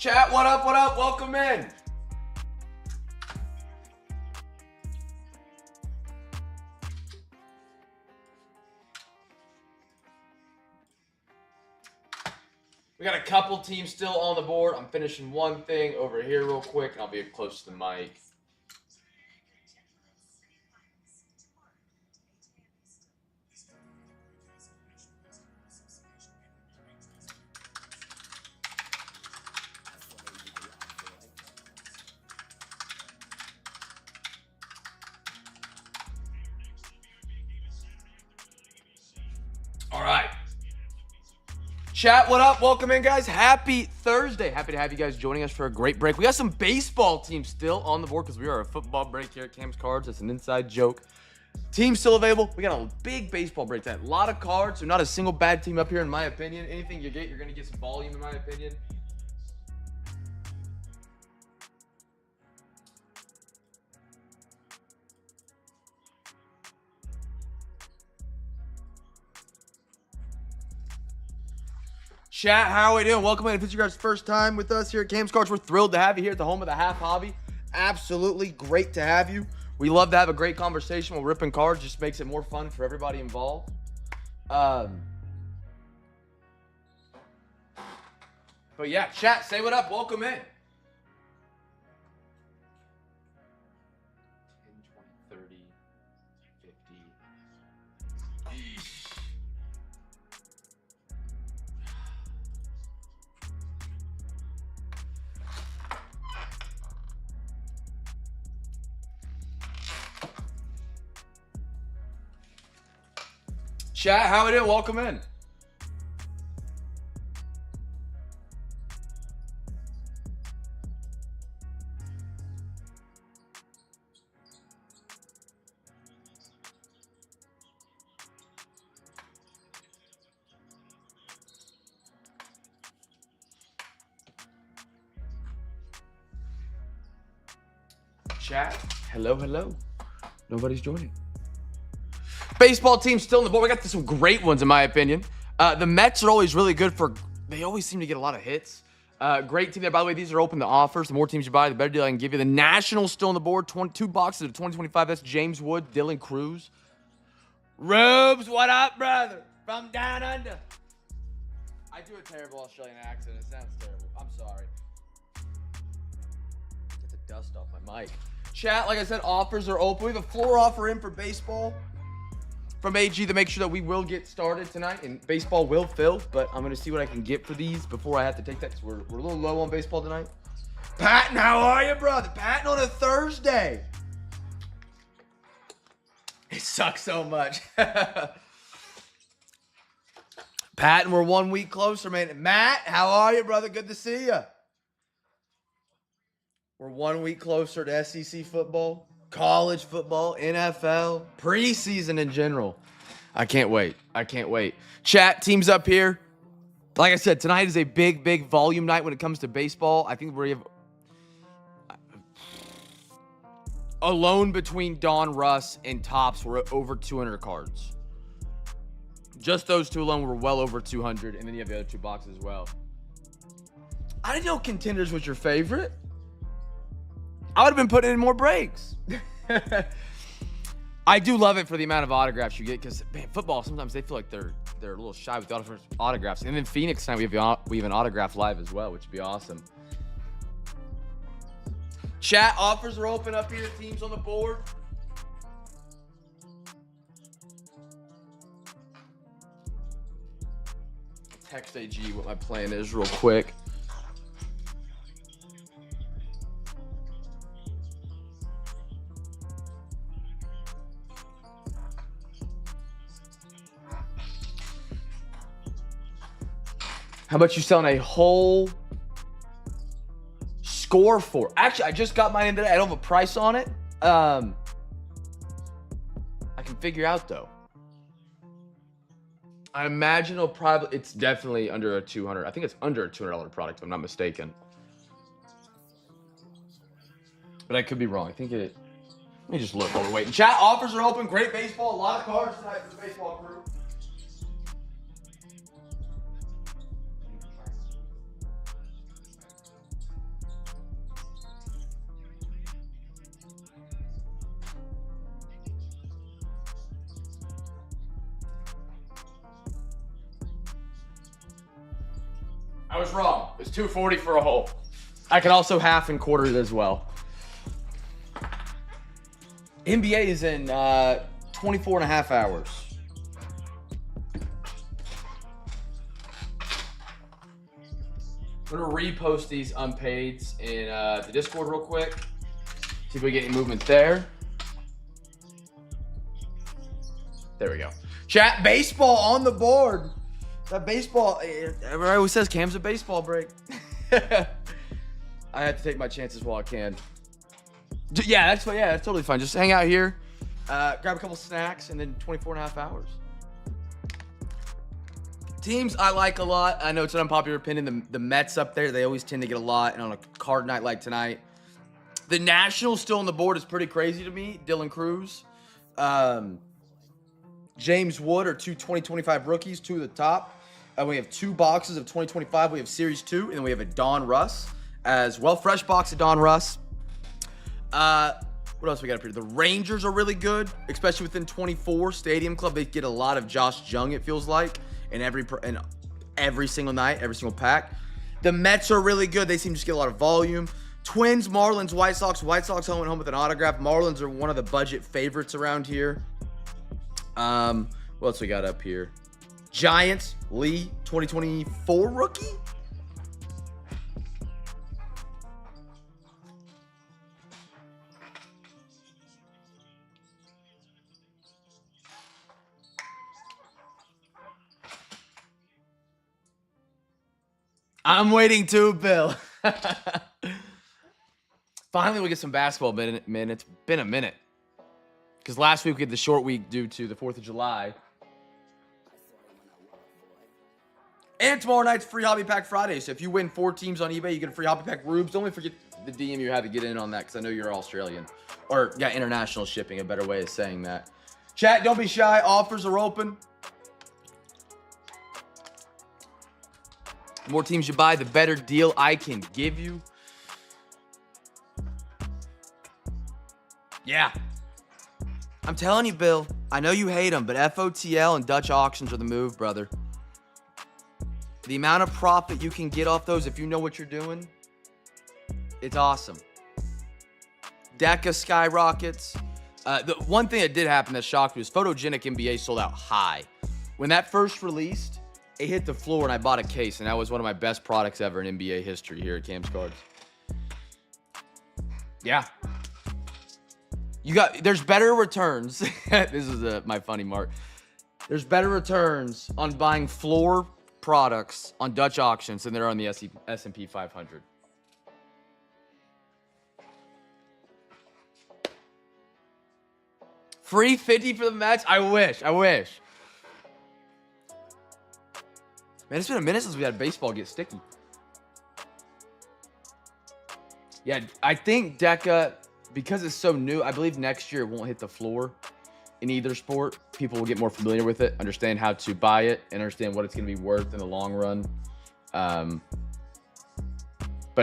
Chat, what up, what up? Welcome in. We got a couple teams still on the board. I'm finishing one thing over here real quick, and I'll be close to the mic. All right. Chat, what up? Welcome in, guys. Happy Thursday. Happy to have you guys joining us for a great break. We got some baseball teams still on the board because we are a football break here at Cam's Cards. It's an inside joke. Teams still available. We got a big baseball break tonight. A lot of cards, so not a single bad team up here, in my opinion. Anything you get, you're going to get some volume, in my opinion. Chat, how are we doing? Welcome in. If it's your guys' first time with us here at Cam's Cards, we're thrilled to have you here at the home of the half hobby. Absolutely great to have you. We love to have a great conversation while ripping cards. Just makes it more fun for everybody involved. But yeah, chat, say what up. Welcome in. 10, 20, 30, 50. Chat, how we doing? Welcome in. Chat, hello, hello. Nobody's joining. Baseball team still on the board. We got some great ones, in my opinion. The Mets are always really good for, they always seem to get a lot of hits. Great team there. By the way, these are open to offers. The more teams you buy, the better deal I can give you. The Nationals still on the board. 22 boxes of 2025. That's James Wood, Dylan Cruz. Rubes, what up, brother? From down under. I do a terrible Australian accent. It sounds terrible. I'm sorry. Get the dust off my mic. Chat, like I said, offers are open. We have a floor offer in for baseball from AG to make sure that we will get started tonight, and baseball will fill, but I'm going to see what I can get for these before I have to take that, because we're a little low on baseball tonight. Patton, how are you, brother? Patton on a Thursday. It sucks so much. Patton, we're 1 week closer, man. Matt, how are you, brother? Good to see you. We're 1 week closer to SEC football, college football, NFL, preseason in general. I can't wait. I can't wait. Chat, teams up here. Like I said, tonight is a big, big volume night when it comes to baseball. I think we have alone between Donruss and Topps, we're over 200 cards. Just those two alone were well over 200, and then you have the other two boxes as well. I didn't know Contenders was your favorite. I would have been putting in more breaks. I do love it for the amount of autographs you get, because football, sometimes they feel like they're a little shy with the autographs. And then Phoenix tonight, we have an autograph live as well, which would be awesome. Chat, offers are open up here. Teams on the board. Text AG what my plan is real quick. How much you selling a whole score for? Actually, I just got mine in today. I don't have a price on it. I can figure out though. I imagine it's definitely under a 200. I think it's under a $200 product if I'm not mistaken. But I could be wrong. I think let me just look while we're waiting. Chat, offers are open. Great baseball. A lot of cards tonight for the baseball crew. I was wrong. It's $240 for a hole. I can also half and quarter it as well. NBA is in 24 and a half hours. I'm gonna repost these unpaids in the Discord real quick. See if we get any movement there. There we go. Chat, baseball on the board. That baseball, everybody always says Cam's a baseball break. I have to take my chances while I can. Yeah, that's totally fine. Just hang out here, grab a couple snacks, and then 24 and a half hours. Teams I like a lot. I know it's an unpopular opinion. The Mets up there, they always tend to get a lot. And on a card night like tonight, the Nationals still on the board is pretty crazy to me. Dylan Cruz, James Wood are two 2025 rookies, two at the top. We have 2 boxes of 2025. We have Series 2, and then we have a Donruss as well. Fresh box of Donruss. What else we got up here? The Rangers are really good, especially within 24. Stadium Club, they get a lot of Josh Jung, it feels like, in every single night, every single pack. The Mets are really good. They seem to just get a lot of volume. Twins, Marlins, White Sox. White Sox home and home with an autograph. Marlins are one of the budget favorites around here. What else we got up here? Giants, Lee, 2024 rookie. I'm waiting too, Bill. Finally, we get some basketball man. It's been a minute. Because last week we had the short week due to the 4th of July. And tomorrow night's free Hobby Pack Friday. So if you win 4 teams on eBay, you get a free Hobby Pack Rubes. Don't forget the DM you had to get in on that because I know you're Australian. Or, yeah, international shipping, a better way of saying that. Chat, don't be shy. Offers are open. The more teams you buy, the better deal I can give you. Yeah. I'm telling you, Bill. I know you hate them, but FOTL and Dutch auctions are the move, brother. The amount of profit you can get off those if you know what you're doing, it's awesome. DECA skyrockets. The one thing that did happen that shocked me was Photogenic NBA sold out high. When that first released, it hit the floor and I bought a case, and that was one of my best products ever in NBA history here at Cam's Cards. Yeah. There's better returns. This is my funny mark. There's better returns on buying floor products on Dutch auctions than there are on the S&P 500. Free 50 for the Mets? I wish. Man, it's been a minute since we had baseball get sticky. Yeah, I think DECA, because it's so new, I believe next year it won't hit the floor in either sport. People will get more familiar with it, understand how to buy it, and understand what it's going to be worth in the long run. But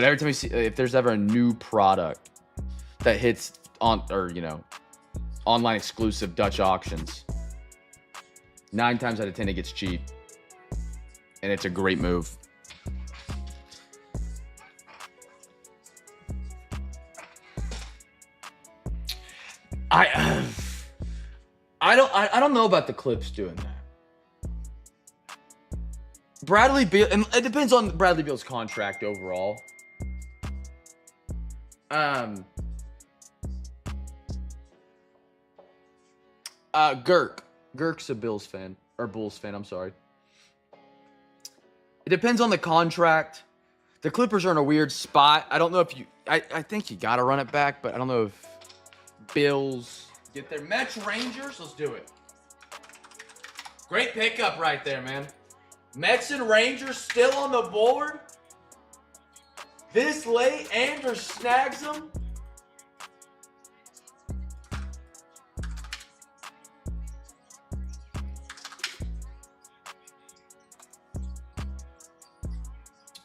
every time we see, if there's ever a new product that hits on, or, you know, online exclusive Dutch auctions, 9 times out of 10 it gets cheap. And it's a great move. I don't know about the Clips doing that. Bradley Beal, and it depends on Bradley Beal's contract overall. Girk's a Bills fan, or Bulls fan, I'm sorry. It depends on the contract. The Clippers are in a weird spot. I don't know if you... I think you got to run it back, but I don't know if Bills get their Mets Rangers. Let's do it. Great pickup right there, man. Mets and Rangers still on the board. This late, Anders snags them.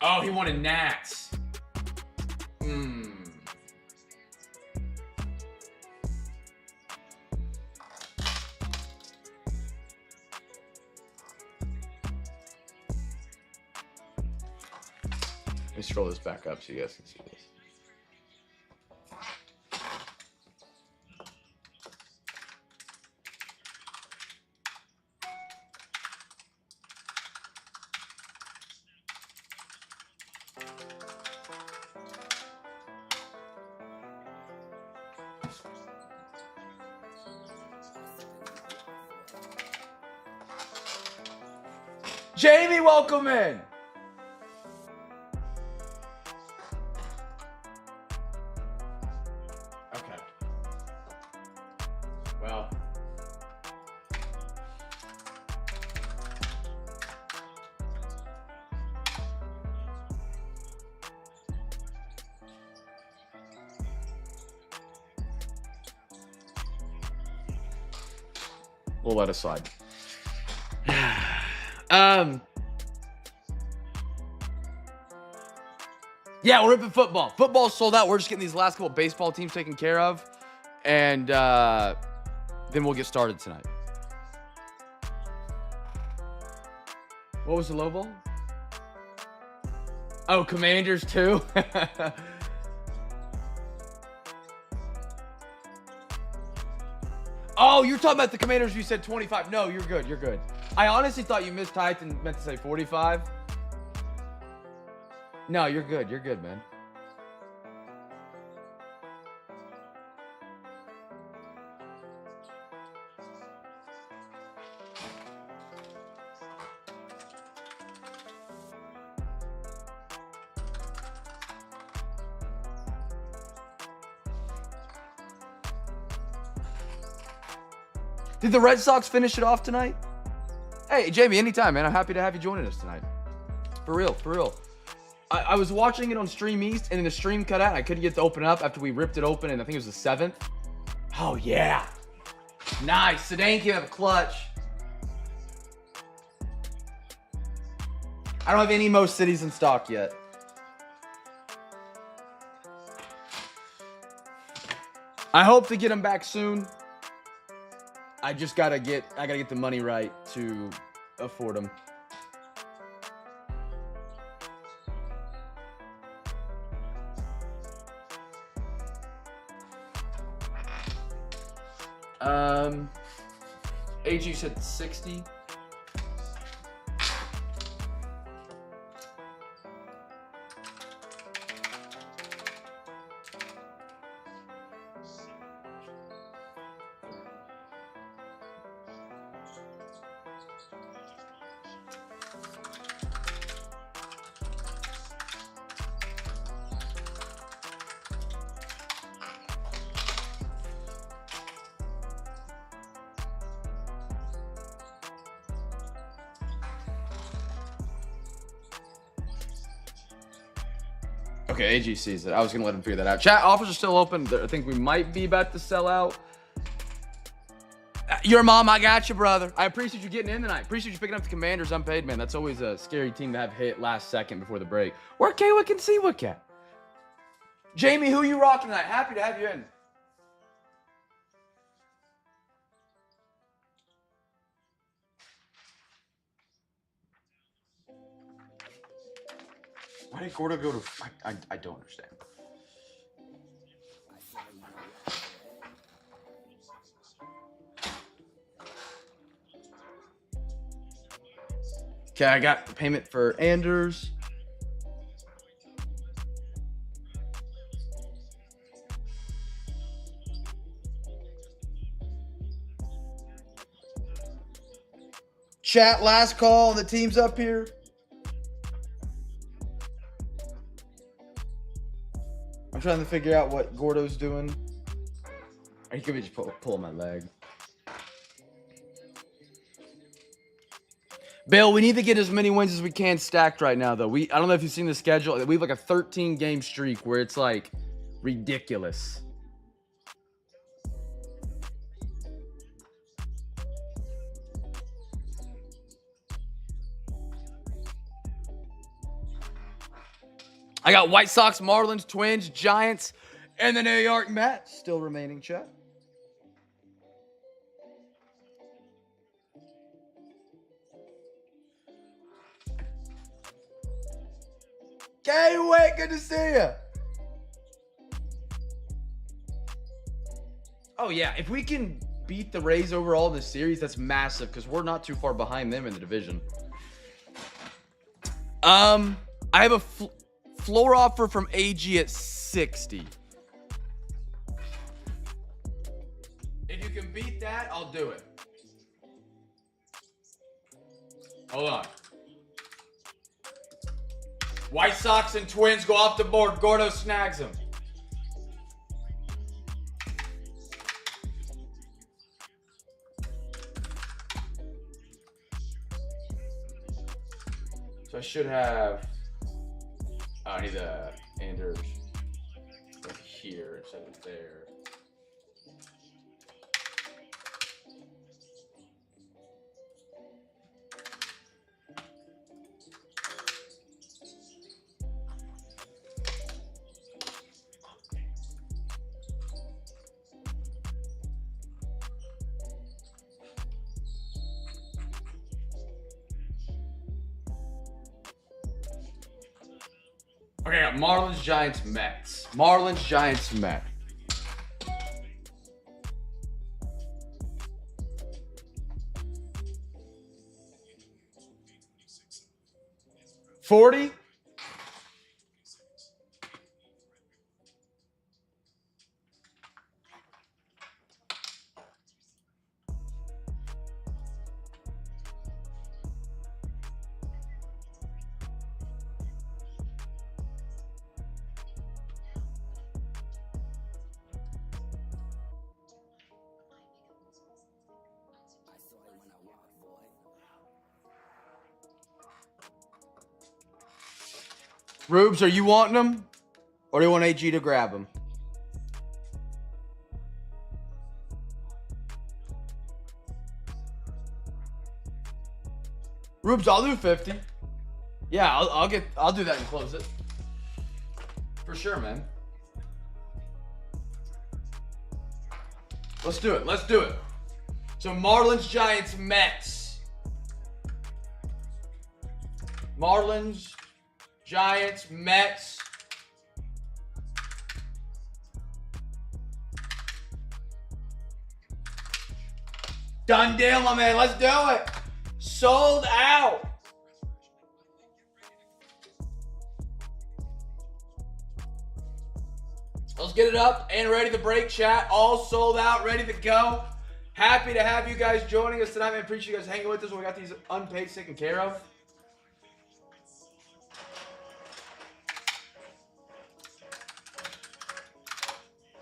Oh, he wanted Nats. me scroll this back up so you guys can see this. Jamie, welcome in. Okay. Well. We'll let it slide. Yeah, we're ripping football. Football's sold out. We're just getting these last couple baseball teams taken care of. And then we'll get started tonight. What was the low ball? Oh, Commanders too? Oh, you're talking about the Commanders. You said 25. No, you're good. You're good. I honestly thought you mistyped and meant to say 45. No, you're good. You're good, man. Did the Red Sox finish it off tonight? Hey, Jamie, anytime, man. I'm happy to have you joining us tonight. For real, for real. I was watching it on Stream East, and then the stream cut out, and I couldn't get to open up after we ripped it open, and I think it was the 7th. Oh, yeah. Nice. Sedan came up clutch. I don't have any Most Cities in stock yet. I hope to get them back soon. I just gotta get the money right to afford them. AG said 60. Okay, AG sees it. I was going to let him figure that out. Chat, offers are still open. I think we might be about to sell out. Your mom, I got you, brother. I appreciate you getting in tonight. Appreciate you picking up the Commanders unpaid, man. That's always a scary team to have hit last second before the break. Where K-Wick and C-Wick at? Jamie, who you rocking tonight? Happy to have you in. Why did Gordo go to... I don't understand. Okay, I got the payment for Anders. Chat, last call. The team's up here. I'm trying to figure out what Gordo's doing. He could be just pulling my leg. Bill, we need to get as many wins as we can stacked right now, though. I don't know if you've seen the schedule. We have like a 13-game streak where it's like ridiculous. I got White Sox, Marlins, Twins, Giants, and the New York Mets still remaining, chat. K-Way, good to see you. Oh, yeah. If we can beat the Rays overall in the series, that's massive because we're not too far behind them in the division. I have a floor offer from AG at 60. If you can beat that, I'll do it. Hold on. White Sox and Twins go off the board. Gordo snags him. So I should have. Oh, I need the Anders here instead of there. Okay, I got Marlins, Giants, Mets. Marlins, Giants, Mets. $40? Rubes, are you wanting them? Or do you want AG to grab them? Rubes, I'll do 50. Yeah, I'll do that and close it. For sure, man. Let's do it. Let's do it. So Marlins, Giants, Mets. Marlins, Giants, Mets. Done deal, my man. Let's do it. Sold out. Let's get it up and ready to break, chat. All sold out, ready to go. Happy to have you guys joining us tonight, man. Appreciate you guys hanging with us when we got these unpaid taken care of.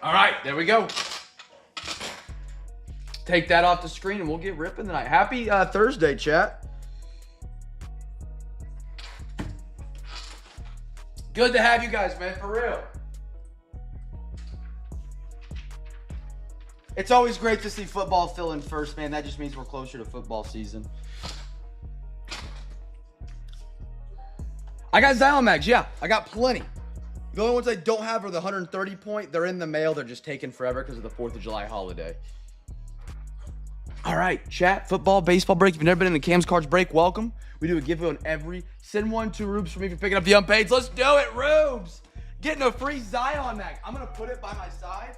All right, there we go. Take that off the screen and we'll get ripping tonight. Happy Thursday, chat. Good to have you guys, man, for real. It's always great to see football fill in first, man. That just means we're closer to football season. I got Xylomags, yeah. I got plenty. The only ones I don't have are the 130 point. They're in the mail. They're just taking forever because of the 4th of July holiday. All right, chat, football, baseball break. If you've never been in the Cam's Cards break, welcome. We do a giveaway on every. Send one to Rubes for me for picking up the unpaids. Let's do it, Rubes. Getting a free Zion mag. I'm going to put it by my side.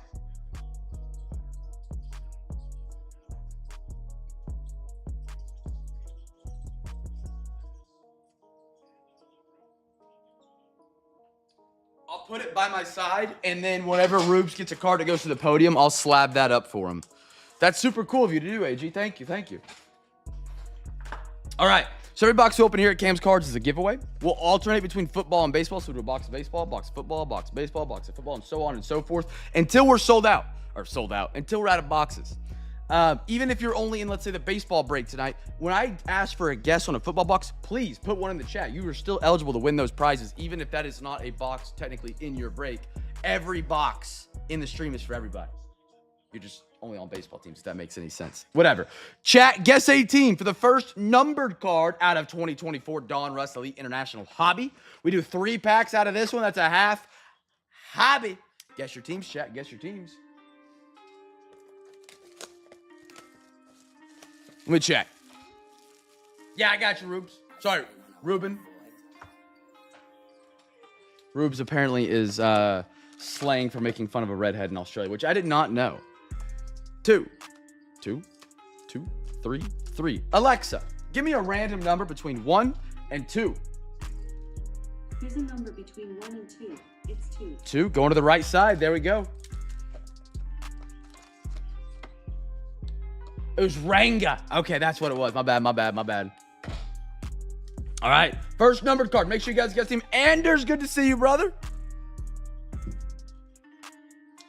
I'll put it by my side, and then whenever Rubes gets a card that goes to the podium, I'll slab that up for him. That's super cool of you to do, AG. Thank you, thank you. All right, so every box we open here at Cam's Cards is a giveaway. We'll alternate between football and baseball, so we'll do a box of baseball, box of football, box of baseball, box of football, and so on and so forth until we're sold out, until we're out of boxes. Even if you're only in, let's say, the baseball break tonight, when I ask for a guess on a football box, please put one in the chat. You are still eligible to win those prizes, even if that is not a box technically in your break. Every box in the stream is for everybody. You're just only on baseball teams, if that makes any sense. Whatever. Chat, guess a team for the first numbered card out of 2024 Donruss Elite International Hobby. We do 3 packs out of this one. That's a half hobby. Guess your teams, chat. Guess your teams. Let me check. Yeah, I got you, Rubes. Sorry, Ruben. Rubes apparently is slang for making fun of a redhead in Australia, which I did not know. 2, 2, 2, 3, 3. Alexa, give me a random number between 1 and 2. Here's a number between 1 and 2. It's 2. 2, going to the right side. There we go. It was Ranga. Okay, that's what it was. My bad. All right, first numbered card. Make sure you guys get Team Anders. Good to see you, brother.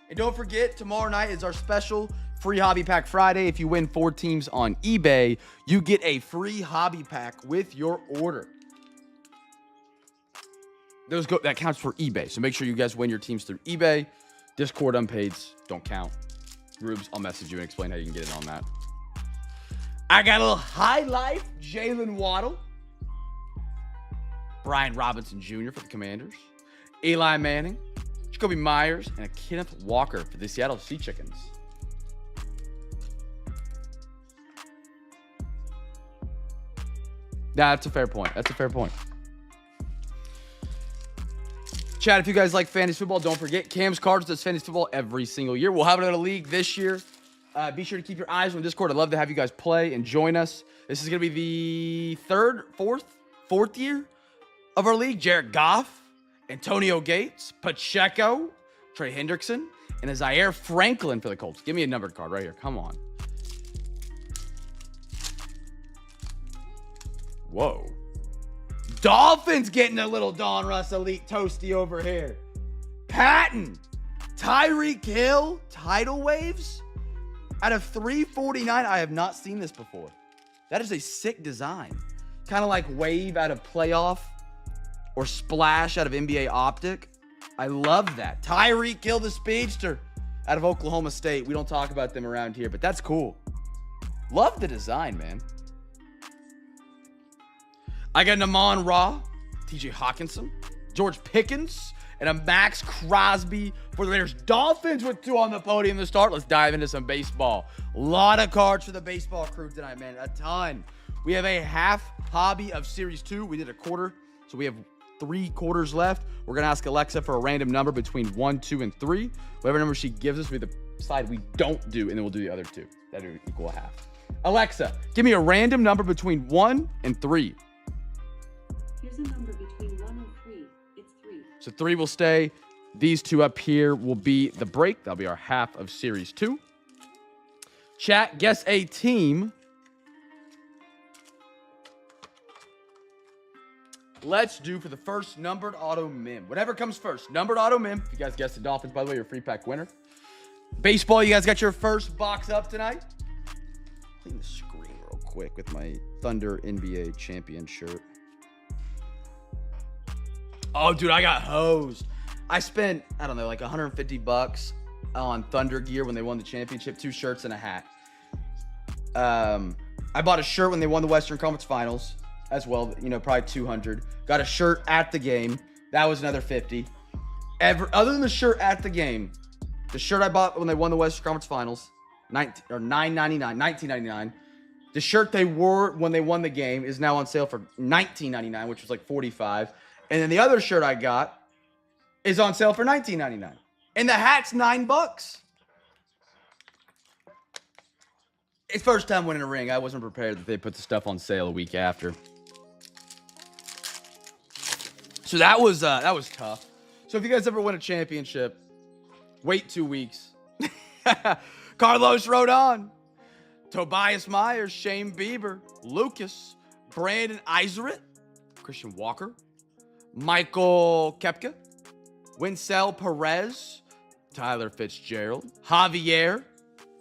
And don't forget, tomorrow night is our special free hobby pack Friday. If you win 4 teams on eBay, you get a free hobby pack with your order. That counts for eBay. So make sure you guys win your teams through eBay. Discord unpaids don't count. Rubes, I'll message you and explain how you can get it on that. I got a little high life Jalen Waddle. Brian Robinson Jr. for the Commanders. Eli Manning. Jacoby Myers. And a Kenneth Walker for the Seattle Sea Chickens. Nah, that's a fair point. Chat, if you guys like fantasy football, don't forget, Cam's Cards does fantasy football every single year. We'll have it in a league this year. Be sure to keep your eyes on Discord. I'd love to have you guys play and join us. This is going to be the fourth year of our league. Jared Goff, Antonio Gates, Pacheco, Trey Hendrickson, and Zaire Franklin for the Colts. Give me a numbered card right here. Come on. Whoa. Dolphins getting a little Donruss Elite Toasty over here. Patton, Tyreek Hill, Tidal Waves. Out of 349, I have not seen this before. That is a sick design. Kind of like Wave out of Playoff or Splash out of NBA Optic. I love that. Tyreek Hill, the Speedster out of Oklahoma State. We don't talk about them around here, but that's cool. Love the design, man. I got an Amon Ra, TJ Hawkinson, George Pickens, and a Max Crosby for the Raiders. Dolphins with 2 on the podium to start. Let's dive into some baseball. A lot of cards for the baseball crew tonight, man. A ton. We have a half hobby of Series 2. We did a quarter, so we have 3 quarters left. We're going to ask Alexa for a random number between 1, 2, and 3. Whatever number she gives us, we decide we don't do, and then we'll do the other 2. That would equal a half. Alexa, give me a random number between 1 and 3. Here's a number between 1 and 3. It's 3. So 3 will stay. These 2 up here will be the break. That'll be our half of Series 2. Chat, guess a team. Let's do for the first numbered auto mem. Whatever comes first. Numbered auto mem. If you guys guessed the Dolphins, by the way, you're a free pack winner. Baseball, you guys got your first box up tonight. Clean the screen real quick with my Thunder NBA champion shirt. Oh, dude, I got hosed. I spent, I don't know, like $150 on Thunder gear when they won the championship. 2 shirts and a hat. I bought a shirt when they won the Western Conference Finals as well. You know, probably $200. Got a shirt at the game. That was another $50. Other than the shirt at the game, the shirt I bought when they won the Western Conference Finals, $19.99. The shirt they wore when they won the game is now on sale for $19.99, which was like $45. And then the other shirt I got is on sale for $19.99. And the hat's $9. It's first time winning a ring. I wasn't prepared that they put the stuff on sale a week after. So that was tough. So if you guys ever win a championship, wait 2 weeks. Carlos Rodon, Tobias Myers, Shane Bieber, Lucas, Brandon Iserit, Christian Walker, Michael Kepka, Winsell Perez, Tyler Fitzgerald, Javier,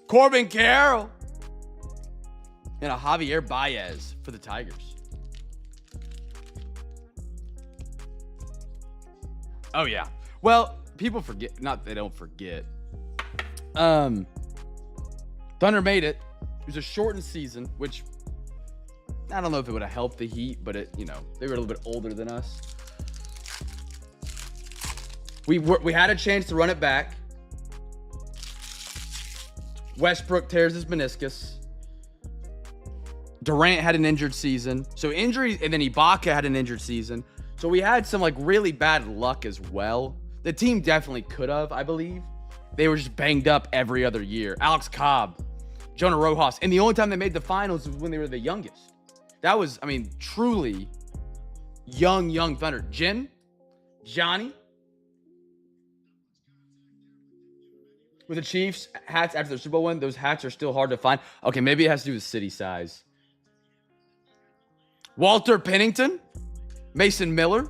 Corbin Carroll, and a Javier Baez for the Tigers. Oh, yeah. Well, people forget. Not they don't forget. Thunder made it. It was a shortened season, which I don't know if it would have helped the Heat, but it, you know, they were a little bit older than us. We had a chance to run it back. Westbrook tears his meniscus. Durant had an injured season. So injury, and then Ibaka had an injured season. So we had some like really bad luck as well. The team definitely could have, I believe. They were just banged up every other year. Alex Cobb, Jonah Rojas. And the only time they made the finals was when they were the youngest. That was, I mean, truly young Thunder. Johnny. With the Chiefs hats after the Super Bowl win, those hats are still hard to find. Okay, maybe it has to do with city size. Walter Pennington, Mason Miller,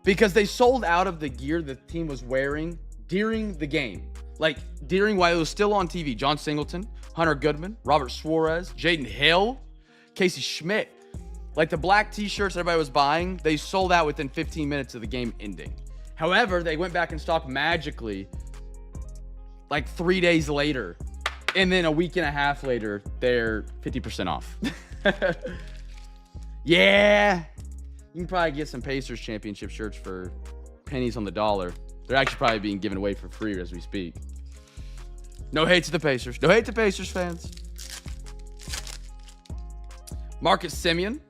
because they sold out of the gear the team was wearing during the game. Like, during while it was still on TV. John Singleton, Hunter Goodman, Robert Suarez, Jaden Hill, Casey Schmidt. Like, the black t-shirts everybody was buying, they sold out within 15 minutes of the game ending. However, they went back in stock magically like 3 days later. And then a week and a half later, they're 50% off. Yeah. You can probably get some Pacers championship shirts for pennies on the dollar. They're actually probably being given away for free as we speak. No hate to the Pacers. No hate to Pacers fans. Marcus Simeon,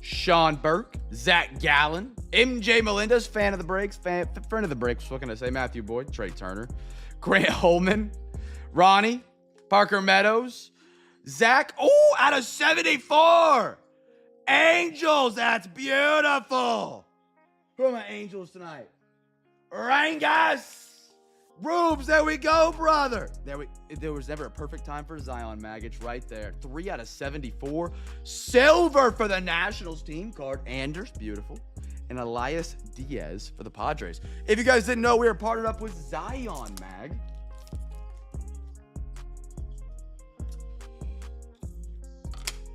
Sean Burke, Zach Gallen, MJ Melendez, fan of the breaks, friend of the breaks. What can I say? Matthew Boyd, Trey Turner, Grant Holman, Ronnie, Parker Meadows, Zach. Oh, out of 74. Angels. That's beautiful. Who are my Angels tonight? Rangas. Rubes, there we go, brother. There was never a perfect time for Zion Magic right there. 3 out of 74. Silver for the Nationals team card. Anders, beautiful. And Elias Diaz for the Padres. If you guys didn't know, we are partnered up with Zion Mag.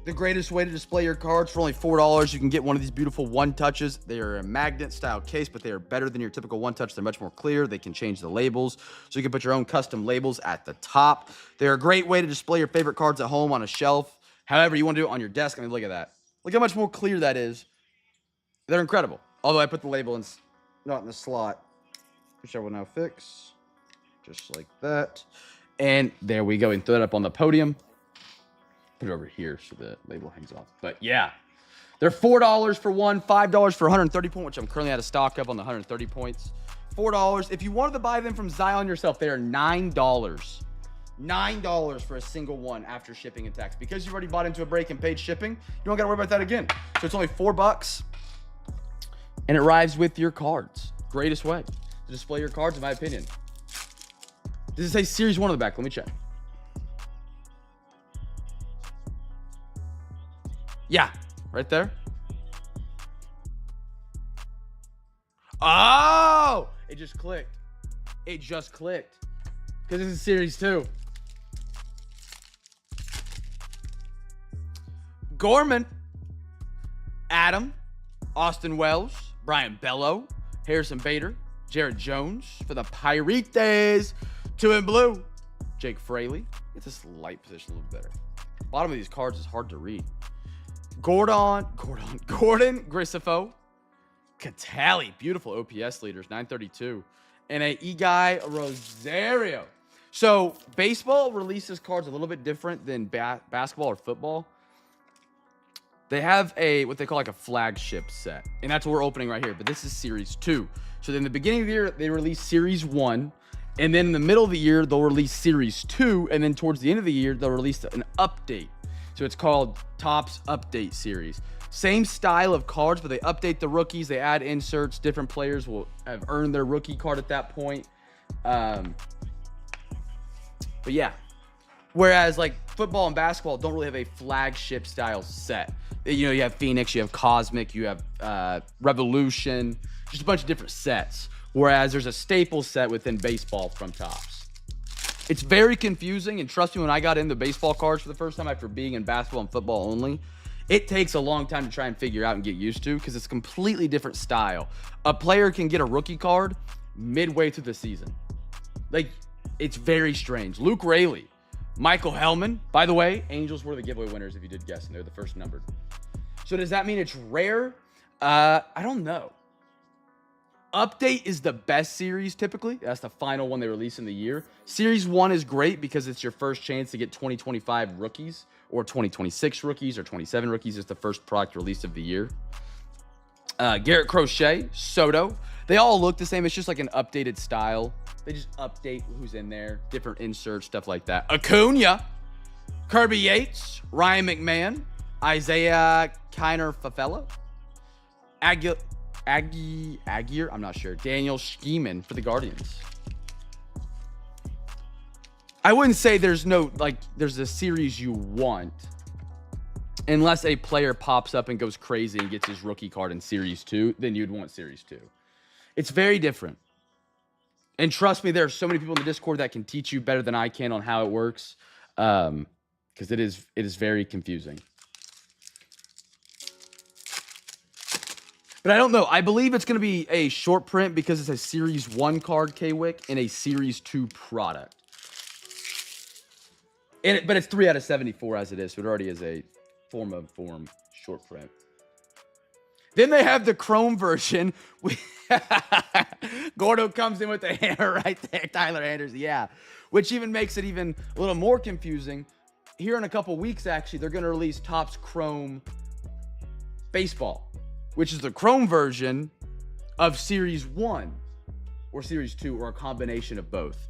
The greatest way to display your cards for only $4. You can get one of these beautiful one-touches. They are a magnet-style case, but they are better than your typical one-touch. They're much more clear. They can change the labels, so you can put your own custom labels at the top. They're a great way to display your favorite cards at home on a shelf. However, you want to do it on your desk. I mean, look at that. Look how much more clear that is. They're incredible. Although I put the label in, not in the slot, which I will now fix. Just like that. And there we go. And throw it up on the podium. Put it over here so the label hangs off. But yeah, they're $4 for one, $5 for 130 points, which I'm currently out of stock of on the 130 points. $4. If you wanted to buy them from Zion yourself, they are $9. $9 for a single one after shipping and tax. Because you've already bought into a break and paid shipping, you don't got to worry about that again. So it's only $4. And it arrives with your cards. Greatest way to display your cards, in my opinion. Does it say Series 1 on the back? Let me check. Yeah, right there. Oh, it just clicked. It just clicked. Because this is Series 2. Gorman, Adam, Austin Wells, Brian Bello, Harrison Bader, Jared Jones for the Pirates. 2 in blue. Jake Fraley. Get this light position a little better. Bottom of these cards is hard to read. Gordon Grisifo, Catali, beautiful OPS leaders, 932, and a Guy Rosario. So baseball releases cards a little bit different than basketball or football. They have what they call like a flagship set, and that's what we're opening right here. But this is Series 2. So then in the beginning of the year, they release Series 1, and then in the middle of the year, they'll release Series 2, and then towards the end of the year, they'll release an update. So it's called Topps Update Series. Same style of cards, but they update the rookies. They add inserts. Different players will have earned their rookie card at that point. But yeah. Whereas like football and basketball don't really have a flagship style set. You know, you have Phoenix, you have Cosmic, you have Revolution, just a bunch of different sets. Whereas there's a staple set within baseball from Topps. It's very confusing, and trust me, when I got into baseball cards for the first time after being in basketball and football only, it takes a long time to try and figure out and get used to because it's a completely different style. A player can get a rookie card midway through the season. Like, it's very strange. Luke Raley, Michael Hellman. By the way, Angels were the giveaway winners if you did guess, and they're the first numbered. So does that mean it's rare? I don't know. Update is the best series typically. That's the final one they release in the year. Series 1 is great because it's your first chance to get 2025 rookies or 2026 rookies or 27 rookies. It's the first product release of the year. Garrett Crochet, Soto. They all look the same. It's just like an updated style. They just update who's in there, different inserts, stuff like that. Acuna, Kirby Yates, Ryan McMahon, Isaiah Kiner-Fafella, Aguirre, I'm not sure. Daniel Schiemann for the Guardians. I wouldn't say there's a series you want unless a player pops up and goes crazy and gets his rookie card in Series 2, then you'd want Series 2. It's very different. And trust me, there are so many people in the Discord that can teach you better than I can on how it works, because it is very confusing. But I don't know. I believe it's going to be a short print because it's a Series 1 card, K-Wick, and a Series 2 product. But it's 3 out of 74 as it is, so it already is a form short print. Then they have the Chrome version. Gordo comes in with the hammer right there. Tyler Anderson, yeah. Which even makes it even a little more confusing. Here in a couple weeks, actually, they're going to release Topps Chrome Baseball, which is the Chrome version of Series 1 or Series 2 or a combination of both.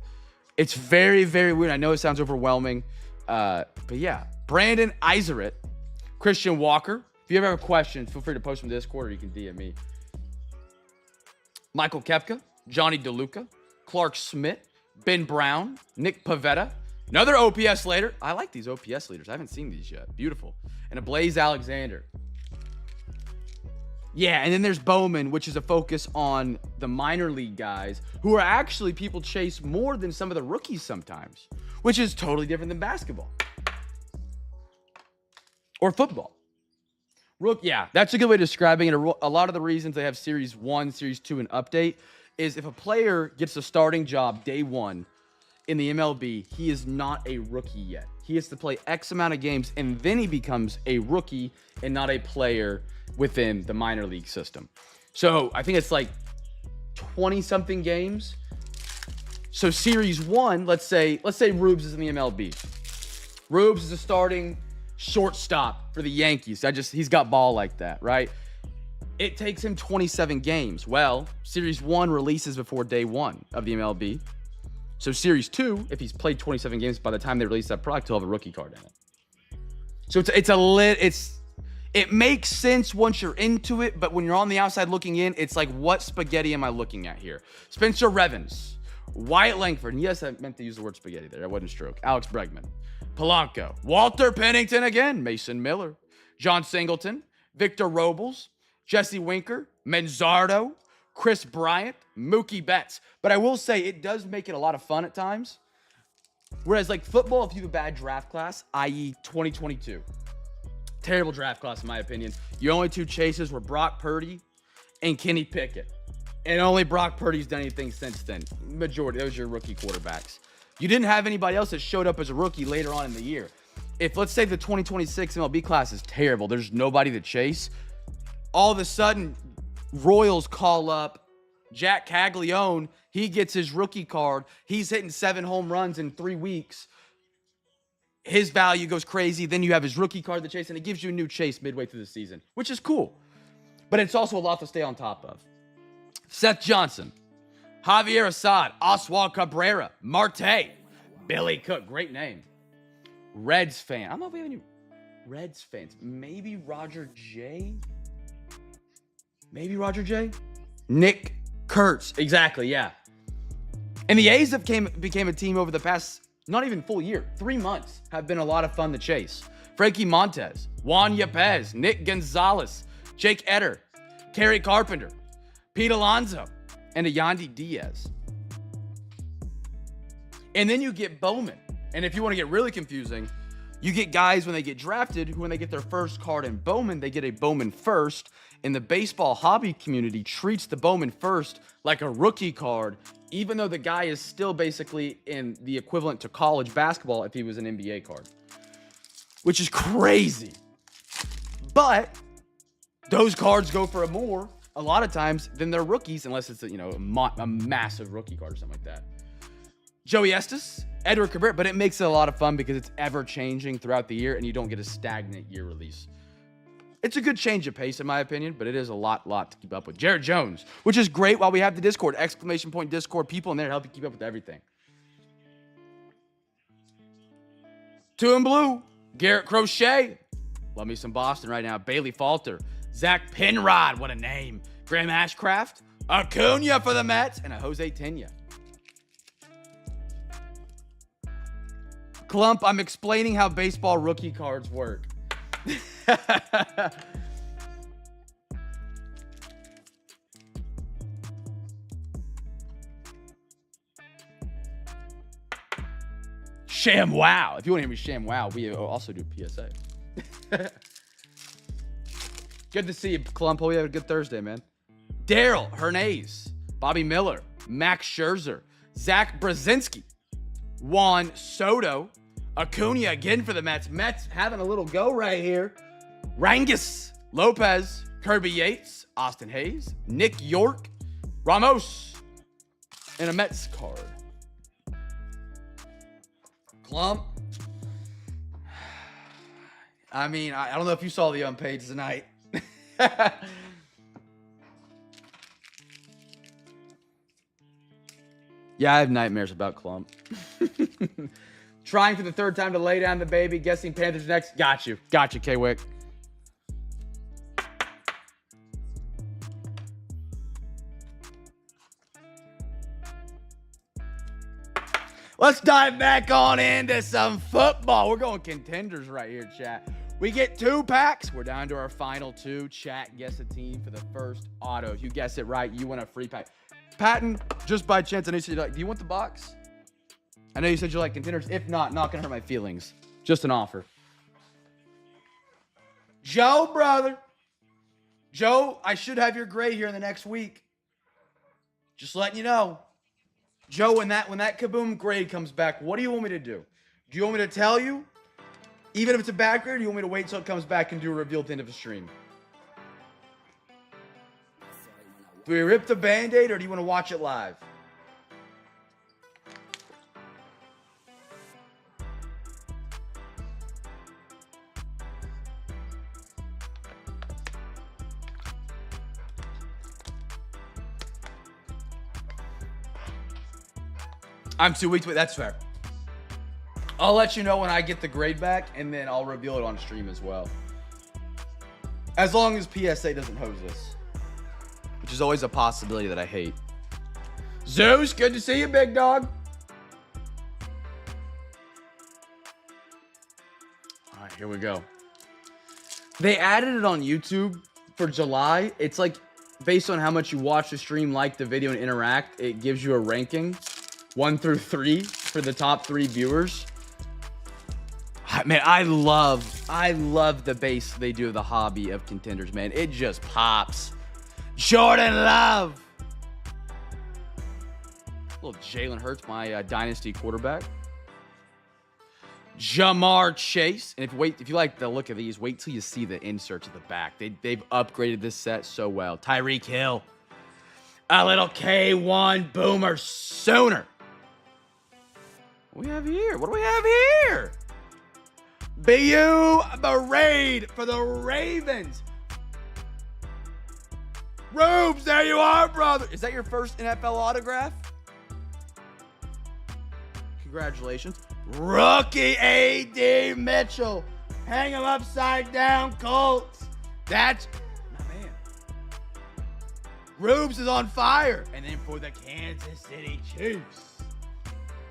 It's very, very weird. I know it sounds overwhelming, but yeah. Brandon Iseret, Christian Walker. If you ever have questions, feel free to post them in Discord or you can DM me. Michael Kepka, Johnny DeLuca, Clark Smith, Ben Brown, Nick Pivetta, another OPS leader. I like these OPS leaders. I haven't seen these yet. Beautiful. And a Blaze Alexander. Yeah, and then there's Bowman, which is a focus on the minor league guys who are actually people chase more than some of the rookies sometimes, which is totally different than basketball or football. Yeah, that's a good way of describing it. A lot of the reasons they have Series 1, Series 2, and Update is if a player gets a starting job day one in the MLB, he is not a rookie yet. He has to play X amount of games, and then he becomes a rookie and not a player within the minor league system. So I think it's like 20-something games. So Series 1, let's say Rubes is in the MLB. Rubes is a starting shortstop for the Yankees. He's got ball like that, right? It takes him 27 games. Well, Series 1 releases before day one of the MLB. So Series 2, if he's played 27 games, by the time they release that product, he'll have a rookie card in it. So it makes sense once you're into it, but when you're on the outside looking in, it's like, what spaghetti am I looking at here? Spencer Revens, Wyatt Langford, and yes, I meant to use the word spaghetti there. I wasn't stroke. Alex Bregman, Polanco, Walter Pennington again, Mason Miller, John Singleton, Victor Robles, Jesse Winker, Manzardo, Chris Bryant, Mookie Betts. But I will say it does make it a lot of fun at times. Whereas like football, if you have a bad draft class, i.e. 2022, terrible draft class in my opinion. Your only two chases were Brock Purdy and Kenny Pickett. And only Brock Purdy's done anything since then. Majority, those are your rookie quarterbacks. You didn't have anybody else that showed up as a rookie later on in the year. If, let's say, the 2026 MLB class is terrible, there's nobody to chase, all of a sudden, Royals call up Jack Caglione. He gets his rookie card. He's hitting 7 home runs in 3 weeks. His value goes crazy. Then you have his rookie card to chase, and it gives you a new chase midway through the season, which is cool. But it's also a lot to stay on top of. Seth Johnson, Javier Assad, Oswald Cabrera, Marte, Billy Cook, great name. Reds fan. I don't know if we have any Reds fans. Maybe Roger J? Nick Kurtz. Exactly, yeah. And the A's became a team over the past, not even full year, 3 months, have been a lot of fun to chase. Frankie Montes, Juan Yepez, Nick Gonzalez, Jake Eder, Kerry Carpenter, Pete Alonso, and Yandy Diaz. And then you get Bowman. And if you want to get really confusing, you get guys when they get drafted who, when they get their first card in Bowman, they get a Bowman first. And the baseball hobby community treats the Bowman first like a rookie card, even though the guy is still basically in the equivalent to college basketball if he was an NBA card, which is crazy. But those cards go for a lot of times than their rookies, unless it's a massive rookie card or something like that. Joey Estes, Edward Cabrera, but it makes it a lot of fun because it's ever changing throughout the year and you don't get a stagnant year release. It's a good change of pace, in my opinion, but it is a lot to keep up with. Jared Jones, which is great while we have the Discord. Exclamation point Discord. People in there to help you keep up with everything. 2 in blue. Garrett Crochet. Love me some Boston right now. Bailey Falter. Zach Penrod. What a name. Graham Ashcraft. Acuna for the Mets. And a Jose Tena. Clump, I'm explaining how baseball rookie cards work. Sham Wow. If you want to hear me Sham Wow, we also do PSA. Good to see you, Clump. Hope you have a good Thursday, man. Daryl Hernandez, Bobby Miller, Max Scherzer, Zach Brzezinski, Juan Soto, Acuna again for the Mets. Mets having a little go right here. Rangus Lopez, Kirby Yates, Austin Hayes, Nick York, Ramos, and a Mets card. Clump. I mean, I don't know if you saw the unpaid tonight. Yeah, I have nightmares about Clump. Trying for the 3rd time to lay down the baby. Guessing Panthers next. Got you, K-Wick. Let's dive back on into some football. We're going contenders right here, chat. We get 2 packs. We're down to our final 2. Chat, guess a team for the first auto. If you guess it right, you win a free pack. Patton, just by chance, I know you said, do you want the box? I know you said you like contenders. If not going to hurt my feelings. Just an offer. Joe, brother. Joe, I should have your grade here in the next week. Just letting you know. Joe, when that Kaboom grade comes back, what do you want me to do? Do you want me to tell you? Even if it's a bad grade, or do you want me to wait till it comes back and do a reveal at the end of the stream? Do we rip the Band-Aid, or do you want to watch it live? I'm 2 weeks away. That's fair. I'll let you know when I get the grade back, and then I'll reveal it on stream as well. As long as PSA doesn't hose us. Which is always a possibility that I hate. Zeus, good to see you, big dog. All right, here we go. They added it on YouTube for July. It's like based on how much you watch the stream, like the video, and interact, it gives you a ranking 1 through 3 for the top 3 viewers. Man, I love the base they do of the hobby of contenders, man. It just pops. Jordan Love. Little Jalen Hurts, my dynasty quarterback. Jamar Chase. And if you like the look of these, wait till you see the inserts at the back. They've upgraded this set so well. Tyreek Hill. A little K1 Boomer Sooner. What do we have here? What do we have here? BU Parade for the Ravens. Rubes, there you are, brother. Is that your first NFL autograph? Congratulations. Rookie A.D. Mitchell. Hang him upside down, Colts. That's my man. Rubes is on fire. And then for the Kansas City Chiefs.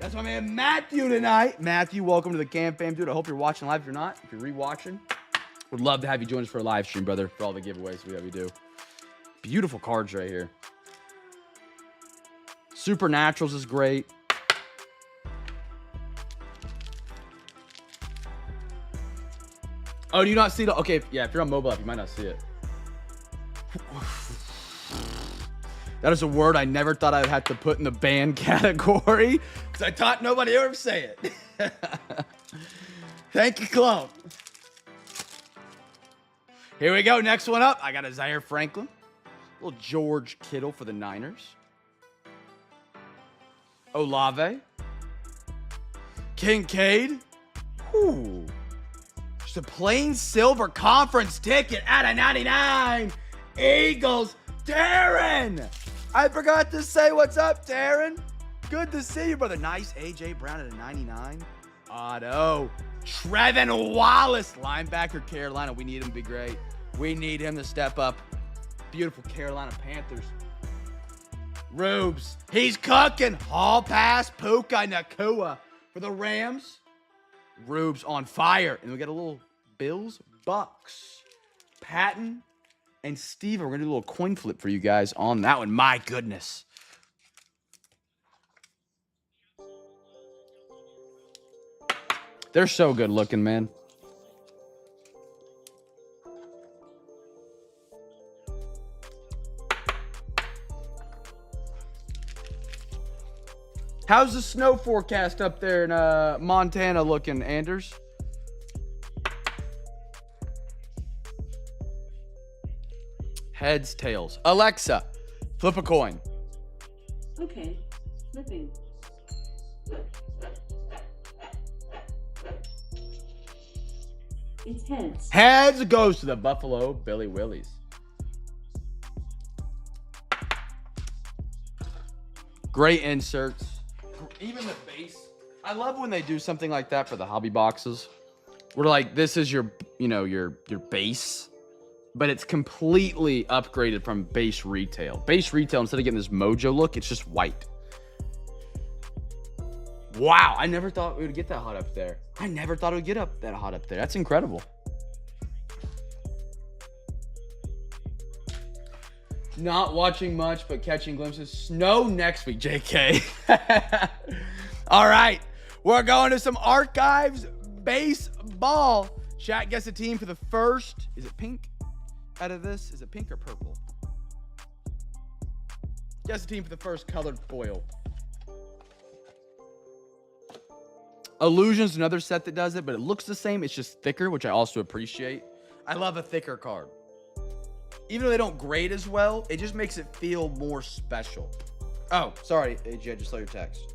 That's my man Matthew tonight. Matthew, welcome to the CamFam, dude. I hope you're watching live. If you're not, if you're rewatching, would love to have you join us for a live stream, brother, for all the giveaways we do. Beautiful cards right here. Supernaturals is great. Oh, do you not see the... Okay, yeah, if you're on mobile app, you might not see it. That is a word I never thought I would have to put in the banned category, because I thought nobody ever say it. Thank you, Clone. Here we go. Next one up. I got a Zaire Franklin. Little George Kittle for the Niners. Olave. Kincaid. Ooh. Just a plain silver conference ticket out of 99. Eagles, Darren. I forgot to say what's up, Darren. Good to see you, brother. Nice A.J. Brown at a 99. Auto. Trevin Wallace, linebacker, Carolina. We need him to be great. We need him to step up. Beautiful Carolina Panthers. Rubes, he's cooking. Hall pass, Puka Nakua for the Rams. Rubes on fire. And we got a little Bills, Bucks. Patton and Steve. We're going to do a little coin flip for you guys on that one. My goodness. They're so good looking, man. How's the snow forecast up there in Montana looking, Anders? Heads, tails. Alexa, flip a coin. Okay, flipping. It's heads. Heads goes to the Buffalo Billy Willies. Great inserts. Even the base. I love when they do something like that for the hobby boxes. Where like this is your, you know, your base, but it's completely upgraded from base retail. Base retail, instead of getting this mojo look, it's just white. Wow, I never thought we would get that hot up there. I never thought it would get up that hot up there. That's incredible. Not watching much, but catching glimpses. Snow next week, JK. All right, we're going to some Archives baseball. Chat guess a team for the first. Is it pink out of this? Is it pink or purple? Guess a team for the first colored foil. Illusion's another set that does it, but it looks the same. It's just thicker, which I also appreciate. I love a thicker card. Even though they don't grade as well, it just makes it feel more special. Oh, sorry, AJ, I just saw your text.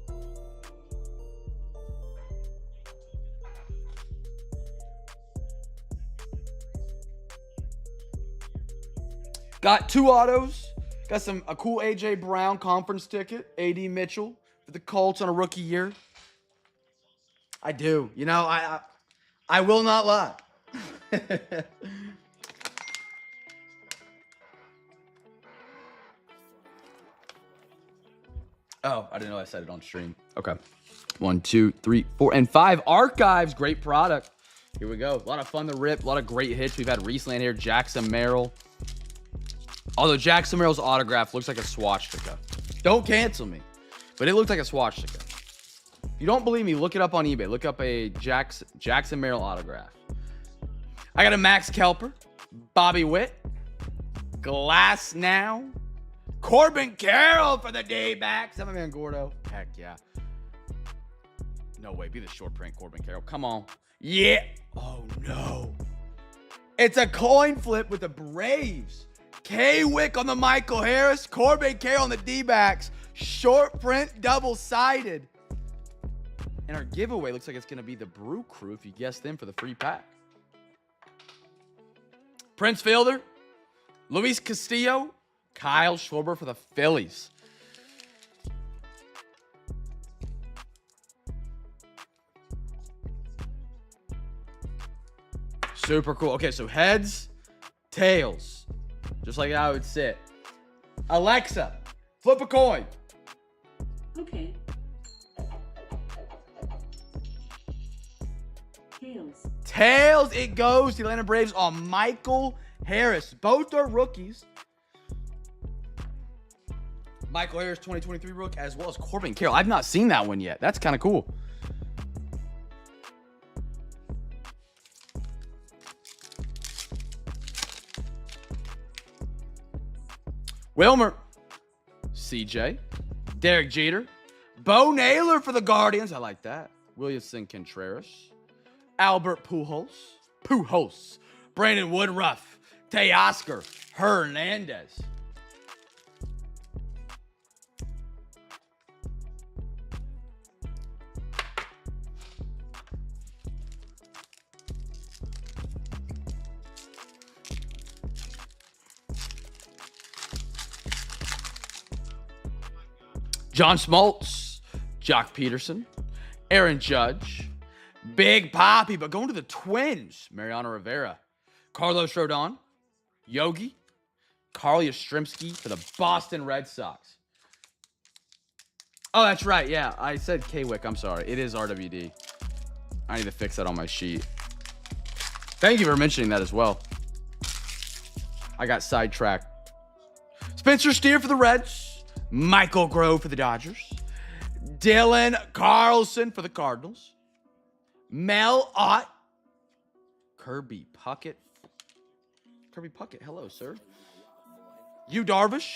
Got two autos. Got a cool AJ Brown conference ticket. AD Mitchell for the Colts on a rookie year. I do. You know, I will not lie. Oh, I didn't know I said it on stream. Okay. 1, 2, 3, 4, and 5. Archives, great product. Here we go. A lot of fun to rip. A lot of great hits we've had recently in here. Jackson Merrill. Although Jackson Merrill's autograph looks like a swastika. Don't cancel me. But it looked like a swastika. If you don't believe me, look it up on eBay. Look up a Jackson Merrill autograph. I got a Max Kelper. Bobby Witt. Glass now. Corbin Carroll for the D-backs. Seven man Gordo. Heck yeah. No way. Be the short print Corbin Carroll. Come on. Yeah. Oh, no. It's a coin flip with the Braves. K-Wick on the Michael Harris. Corbin Carroll on the D-backs. Short print, double-sided. And our giveaway looks like it's going to be the Brew Crew if you guess them for the free pack. Prince Fielder. Luis Castillo. Kyle Schwarber for the Phillies. Super cool. Okay, so heads, tails. Just like I would sit. Alexa, flip a coin. Okay. Tails. Tails it goes. The Atlanta Braves on Michael Harris. Both are rookies. Michael Harris, 2023 rook, as well as Corbin Carroll. I've not seen that one yet. That's kind of cool. Wilmer, CJ, Derek Jeter, Bo Naylor for the Guardians. I like that. Williamson Contreras, Albert Pujols, Brandon Woodruff, Teoscar Hernandez. John Smoltz, Jock Peterson, Aaron Judge, Big Poppy, but going to the Twins, Mariano Rivera, Carlos Rodon, Yogi, Carl Yastrzemski for the Boston Red Sox. Oh, that's right. Yeah, I said K-Wick. I'm sorry. It is RWD. I need to fix that on my sheet. Thank you for mentioning that as well. I got sidetracked. Spencer Steer for the Reds. Michael Grove for the Dodgers. Dylan Carlson for the Cardinals. Mel Ott. Kirby Puckett. Kirby Puckett, hello, sir. Yu Darvish.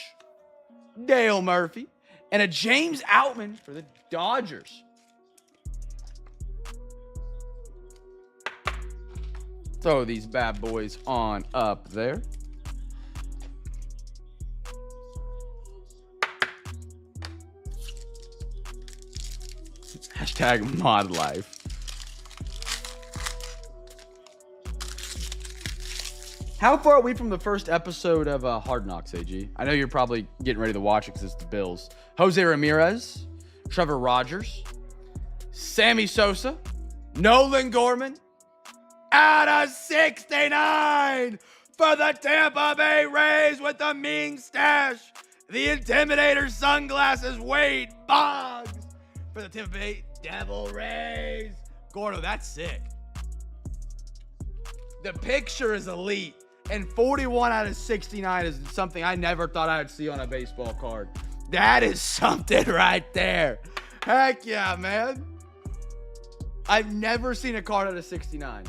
Dale Murphy. And a James Outman for the Dodgers. Throw these bad boys on up there. Hashtag mod life. How far are we from the first episode of Hard Knocks, AG? I know you're probably getting ready to watch it because it's the Bills. Jose Ramirez, Trevor Rogers, Sammy Sosa, Nolan Gorman, out of 69 for the Tampa Bay Rays with the mean stash. The Intimidator sunglasses, Wade Boggs for the Tampa Bay Devil Rays. Gordo, that's sick. The picture is elite. And 41 out of 69 is something I never thought I'd see on a baseball card. That is something right there. Heck yeah, man. I've never seen a card out of 69.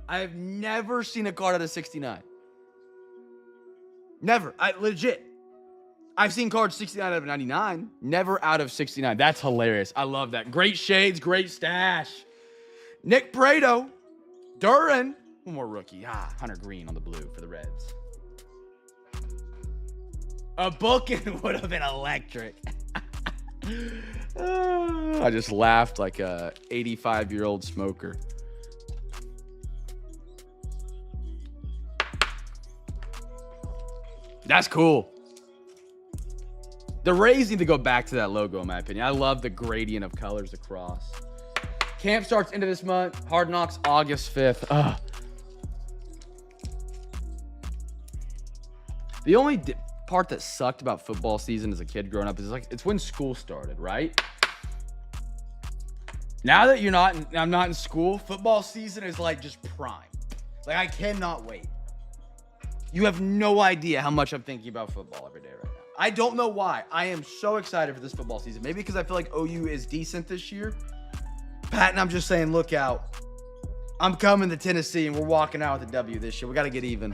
I've never seen a card out of 69. Never. Legit. I've seen cards 69 out of 99. Never out of 69. That's hilarious. I love that. Great shades, great stash. Nick Prado. Duran. One more rookie. Hunter Green on the blue for the Reds. A booking would have been electric. I just laughed like a 85-year-old smoker. That's cool. The Rays need to go back to that logo, in my opinion. I love the gradient of colors across. Camp starts into this month. Hard Knocks August 5th. Ugh. The only part that sucked about football season as a kid growing up is it's when school started, right? Now that I'm not in school, football season is like just prime. Like I cannot wait. You have no idea how much I'm thinking about football every day right now. I don't know why. I am so excited for this football season. Maybe because I feel like OU is decent this year. Pat and I'm just saying, look out. I'm coming to Tennessee and we're walking out with a W this year. We got to get even.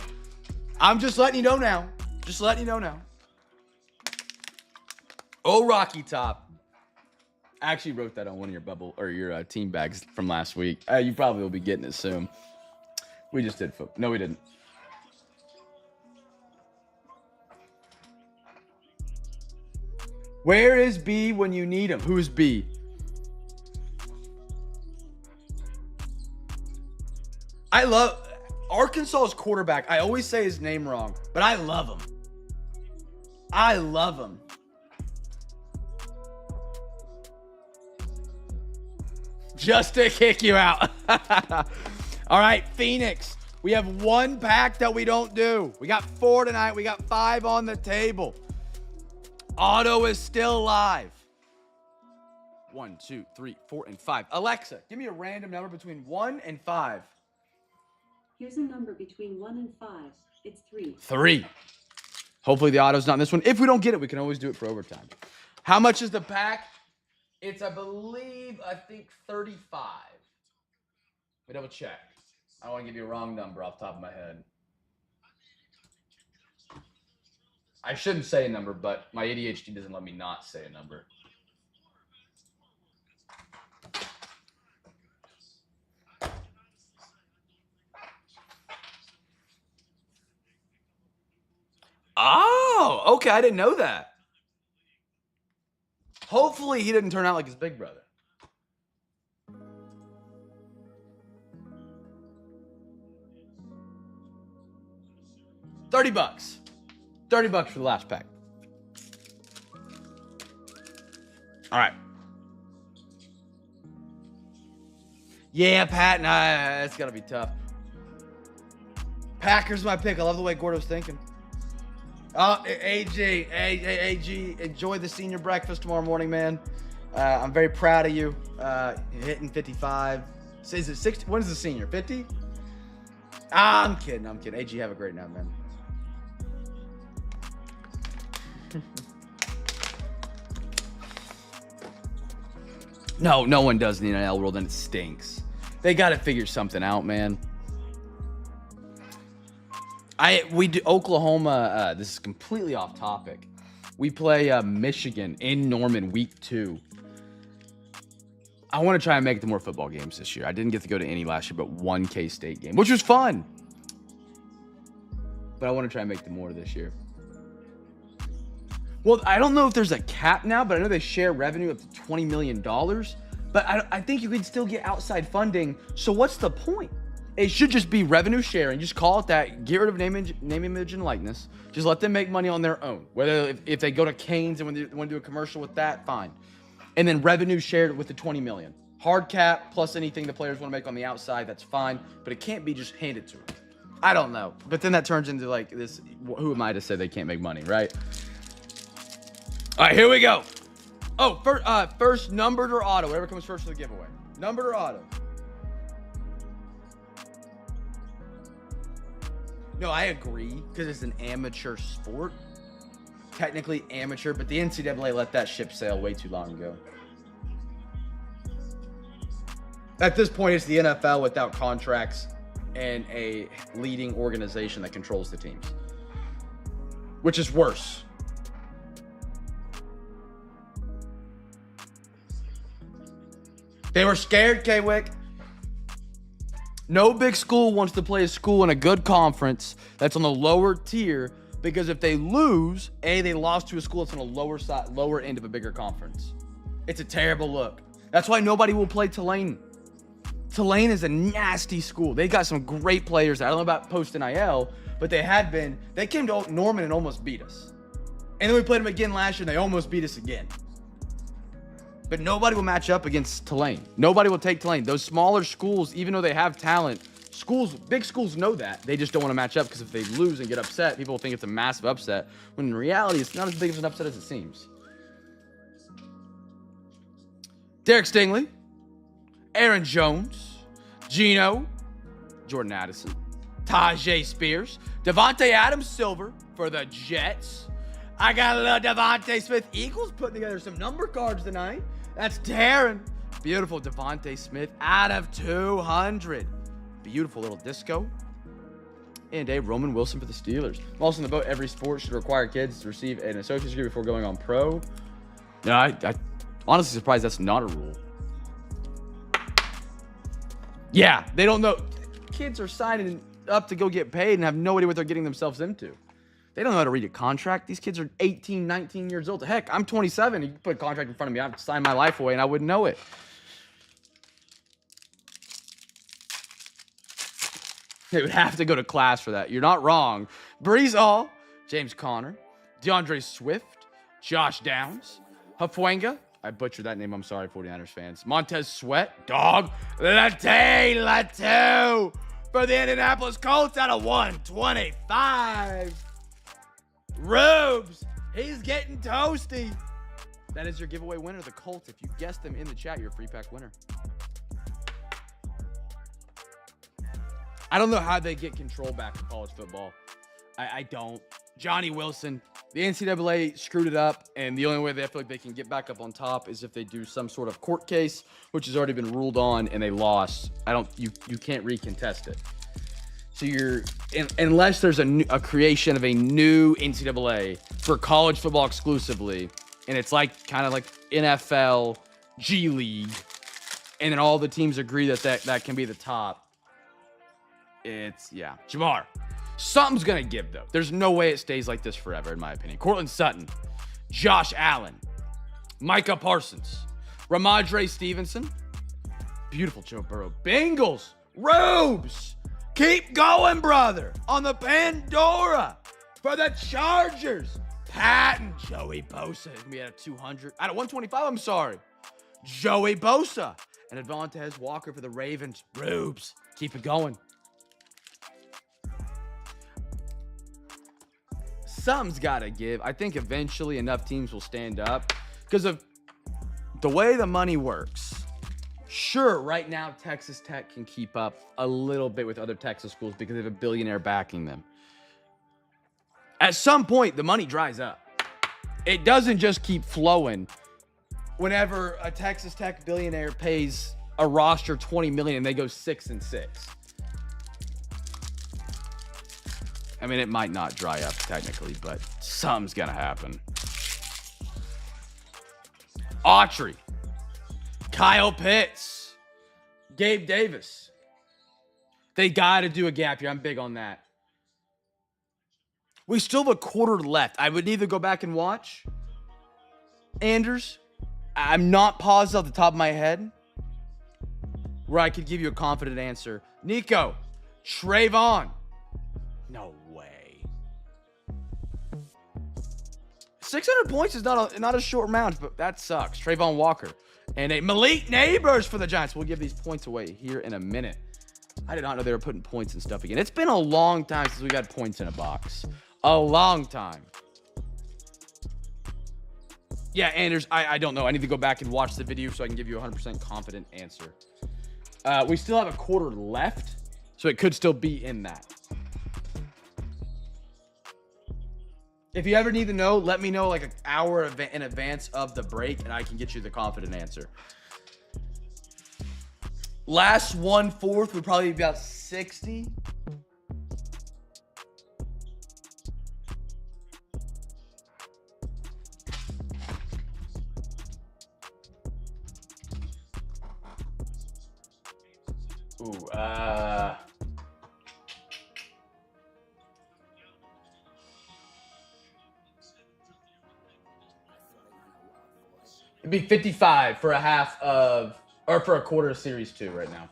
I'm just letting you know now. Just letting you know now. Oh, Rocky Top. I actually wrote that on one of your bubble or your team bags from last week. You probably will be getting it soon. We just did football. No, we didn't. Where is B when you need him? Who's B? I love Arkansas's quarterback. I always say his name wrong, but I love him. I love him. Just to kick you out. All right, Phoenix. We have one pack that we don't do. We got 4 tonight. We got 5 on the table. Auto is still live. 1, 2, 3, 4, and 5. Alexa, give me a random number between 1 and 5. Here's a number between 1 and 5. It's 3. 3. Hopefully the auto's not in this one. If we don't get it, we can always do it for overtime. How much is the pack? It's, I think 35. Let me double check. I don't want to give you a wrong number off the top of my head. I shouldn't say a number, but my ADHD doesn't let me not say a number. Oh, okay. I didn't know that. Hopefully he didn't turn out like his big brother. $30. $30 for the last pack. All right. Yeah, Pat, that's got to be tough. Packers my pick. I love the way Gordo's thinking. AG, enjoy the senior breakfast tomorrow morning, man. I'm very proud of you. Hitting 55. Is it 60? When is the senior? 50? I'm kidding. AG, have a great night, man. No one does in the NIL world, and it stinks. They got to figure something out, man. We do Oklahoma. This is completely off topic. We play Michigan in Norman week 2. I want to try and make the more football games this year. I didn't get to go to any last year, but one K-State game, which was fun. But I want to try and make the more this year. Well, I don't know if there's a cap now, but I know they share revenue up to $20 million. But I think you could still get outside funding. So what's the point? It should just be revenue sharing. Just call it that. Get rid of name, image, and likeness. Just let them make money on their own. Whether if they go to Canes and when they want to do a commercial with that, fine. And then revenue shared with the $20 million. Hard cap plus anything the players want to make on the outside, that's fine. But it can't be just handed to them. I don't know. But then that turns into like this, who am I to say they can't make money, right? All right, here we go. Oh, first numbered or auto, whatever comes first for the giveaway. Numbered or auto? No, I agree, because it's an amateur sport. Technically amateur, but the NCAA let that ship sail way too long ago. At this point, it's the NFL without contracts and a leading organization that controls the teams, which is worse. They were scared, K-Wick. No big school wants to play a school in a good conference that's on the lower tier, because if they lose, they lost to a school that's on a lower end of a bigger conference. It's a terrible look. That's why nobody will play Tulane. Tulane is a nasty school. They got some great players. I don't know about post-NIL, but they had been. They came to Norman and almost beat us. And then we played them again last year, and they almost beat us again. But nobody will match up against Tulane. Nobody will take Tulane. Those smaller schools, even though they have talent, big schools know that. They just don't want to match up, because if they lose and get upset, people will think it's a massive upset, when in reality, it's not as big of an upset as it seems. Derek Stingley, Aaron Jones, Gino, Jordan Addison, Tajay Spears, Devontae Adams Silver for the Jets. I got a little Devontae Smith Eagles putting together some number cards tonight. That's Darren. Beautiful Devontae Smith out of 200. Beautiful little disco. And a Roman Wilson for the Steelers. I'm also in the boat. Every sport should require kids to receive an associate's degree before going on pro. No, I honestly surprised that's not a rule. Yeah, they don't know. Kids are signing up to go get paid and have no idea what they're getting themselves into. They don't know how to read a contract. These kids are 18, 19 years old. Heck, I'm 27. You put a contract in front of me, I'd sign my life away and I wouldn't know it. They would have to go to class for that. You're not wrong. Breeze Hall, James Conner, DeAndre Swift, Josh Downs, Hufwanga. I butchered that name. I'm sorry, 49ers fans. Montez Sweat, dog. Latu for the Indianapolis Colts out of 125. Rubes, he's getting toasty. That is your giveaway winner, the Colts. If you guessed them in the chat, you're a free pack winner. I don't know how they get control back in college football. I don't. Johnny Wilson, the NCAA screwed it up, and the only way they feel like they can get back up on top is if they do some sort of court case, which has already been ruled on, and they lost. You can't recontest it. So unless there's a creation of a new NCAA for college football exclusively, and it's kind of like NFL, G League, and then all the teams agree that can be the top. Jamar. Something's going to give, though. There's no way it stays like this forever, in my opinion. Cortland Sutton, Josh Allen, Micah Parsons, Ramadre Stevenson, beautiful Joe Burrow, Bengals, Robes. Keep going, brother, on the Pandora for the Chargers. Patton. Joey Bosa is going to be at a 200. Out of 125, I'm sorry. Joey Bosa. And Advontez Walker for the Ravens. Rubes. Keep it going. Something's got to give. I think eventually enough teams will stand up because of the way the money works. Sure, right now Texas Tech can keep up a little bit with other Texas schools because they have a billionaire backing them. At some point, the money dries up. It doesn't just keep flowing. Whenever a Texas Tech billionaire pays a roster $20 million and they go 6-6. I mean, it might not dry up technically, but something's gonna happen. Autry, Kyle Pitts, Gabe Davis. They gotta do a gap year. I'm big on that. We still have a quarter left. I would either go back and watch Anders. I'm not positive off the top of my head where I could give you a confident answer. Nico, Trayvon. No way. 600 points is not a short amount, but that sucks. Trayvon Walker and a Malik Neighbors for the Giants. We'll give these points away here in a minute. I did not know they were putting points and stuff again. It's been a long time since we've had points in a box. A long time. Yeah, Anders, I don't know. I need to go back and watch the video so I can give you a 100% confident answer. We still have a quarter left, so it could still be in that. If you ever need to know, let me know like an hour in advance of the break, and I can get you the confident answer. Last 1/4 would probably be about 60. Ooh, it'd be 55 for a half of, or for a quarter of series 2 right now.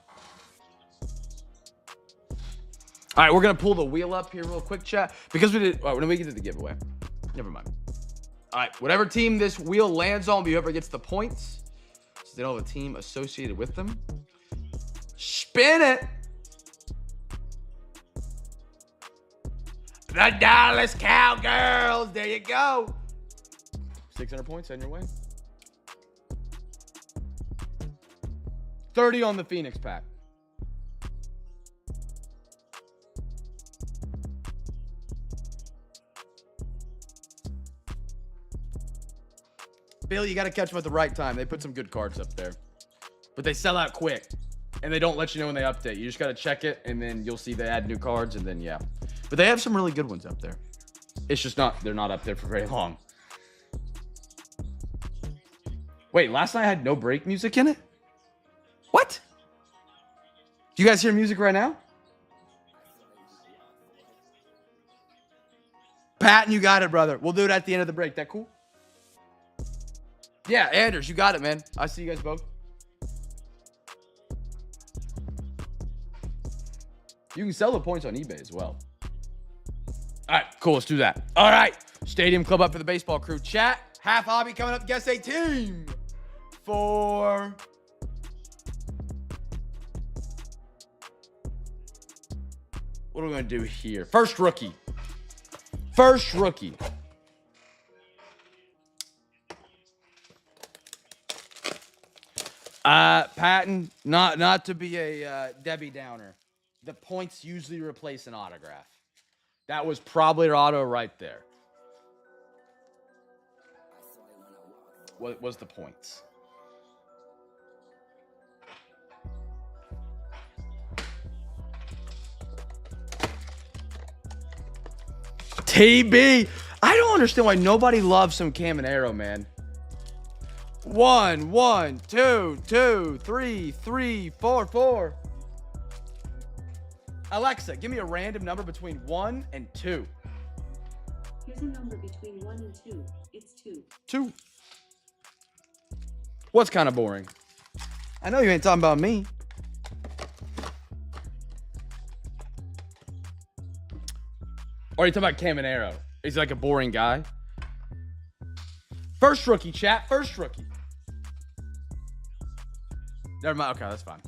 All right, we're going to pull the wheel up here real quick, chat. Because we did, when we get to the giveaway. Never mind. All right, whatever team this wheel lands on, whoever gets the points, so they don't have a team associated with them. Spin it. The Dallas Cowgirls. There you go. 600 points on your way. 30 on the Phoenix pack. Bill, you got to catch them at the right time. They put some good cards up there. But they sell out quick. And they don't let you know when they update. You just got to check it, and then you'll see they add new cards, and then, yeah. But they have some really good ones up there. It's just not, they're not up there for very long. Wait, last night I had no break music in it? What? Do you guys hear music right now? Patton, you got it, brother. We'll do it at the end of the break. That cool? Yeah, Anders, you got it, man. I see you guys both. You can sell the points on eBay as well. All right, cool. Let's do that. All right. Stadium Club up for the baseball crew. Chat. Half hobby coming up. Guess a team for... What are we going to do here? First rookie. First rookie. Patton, not to be a Debbie Downer. The points usually replace an autograph. That was probably your auto right there. What was the points? TB. I don't understand why nobody loves some Cam and Arrow, man. 1, 1, 2, 2, 3, 3, 4, 4. Alexa, give me a random number between 1 and 2. Here's a number between 1 and 2. It's 2. 2. What's kind of boring? I know you ain't talking about me. Or are you talking about Cam and Arrow? Is he like a boring guy? First rookie, chat. First rookie. Never mind. Okay, that's fine.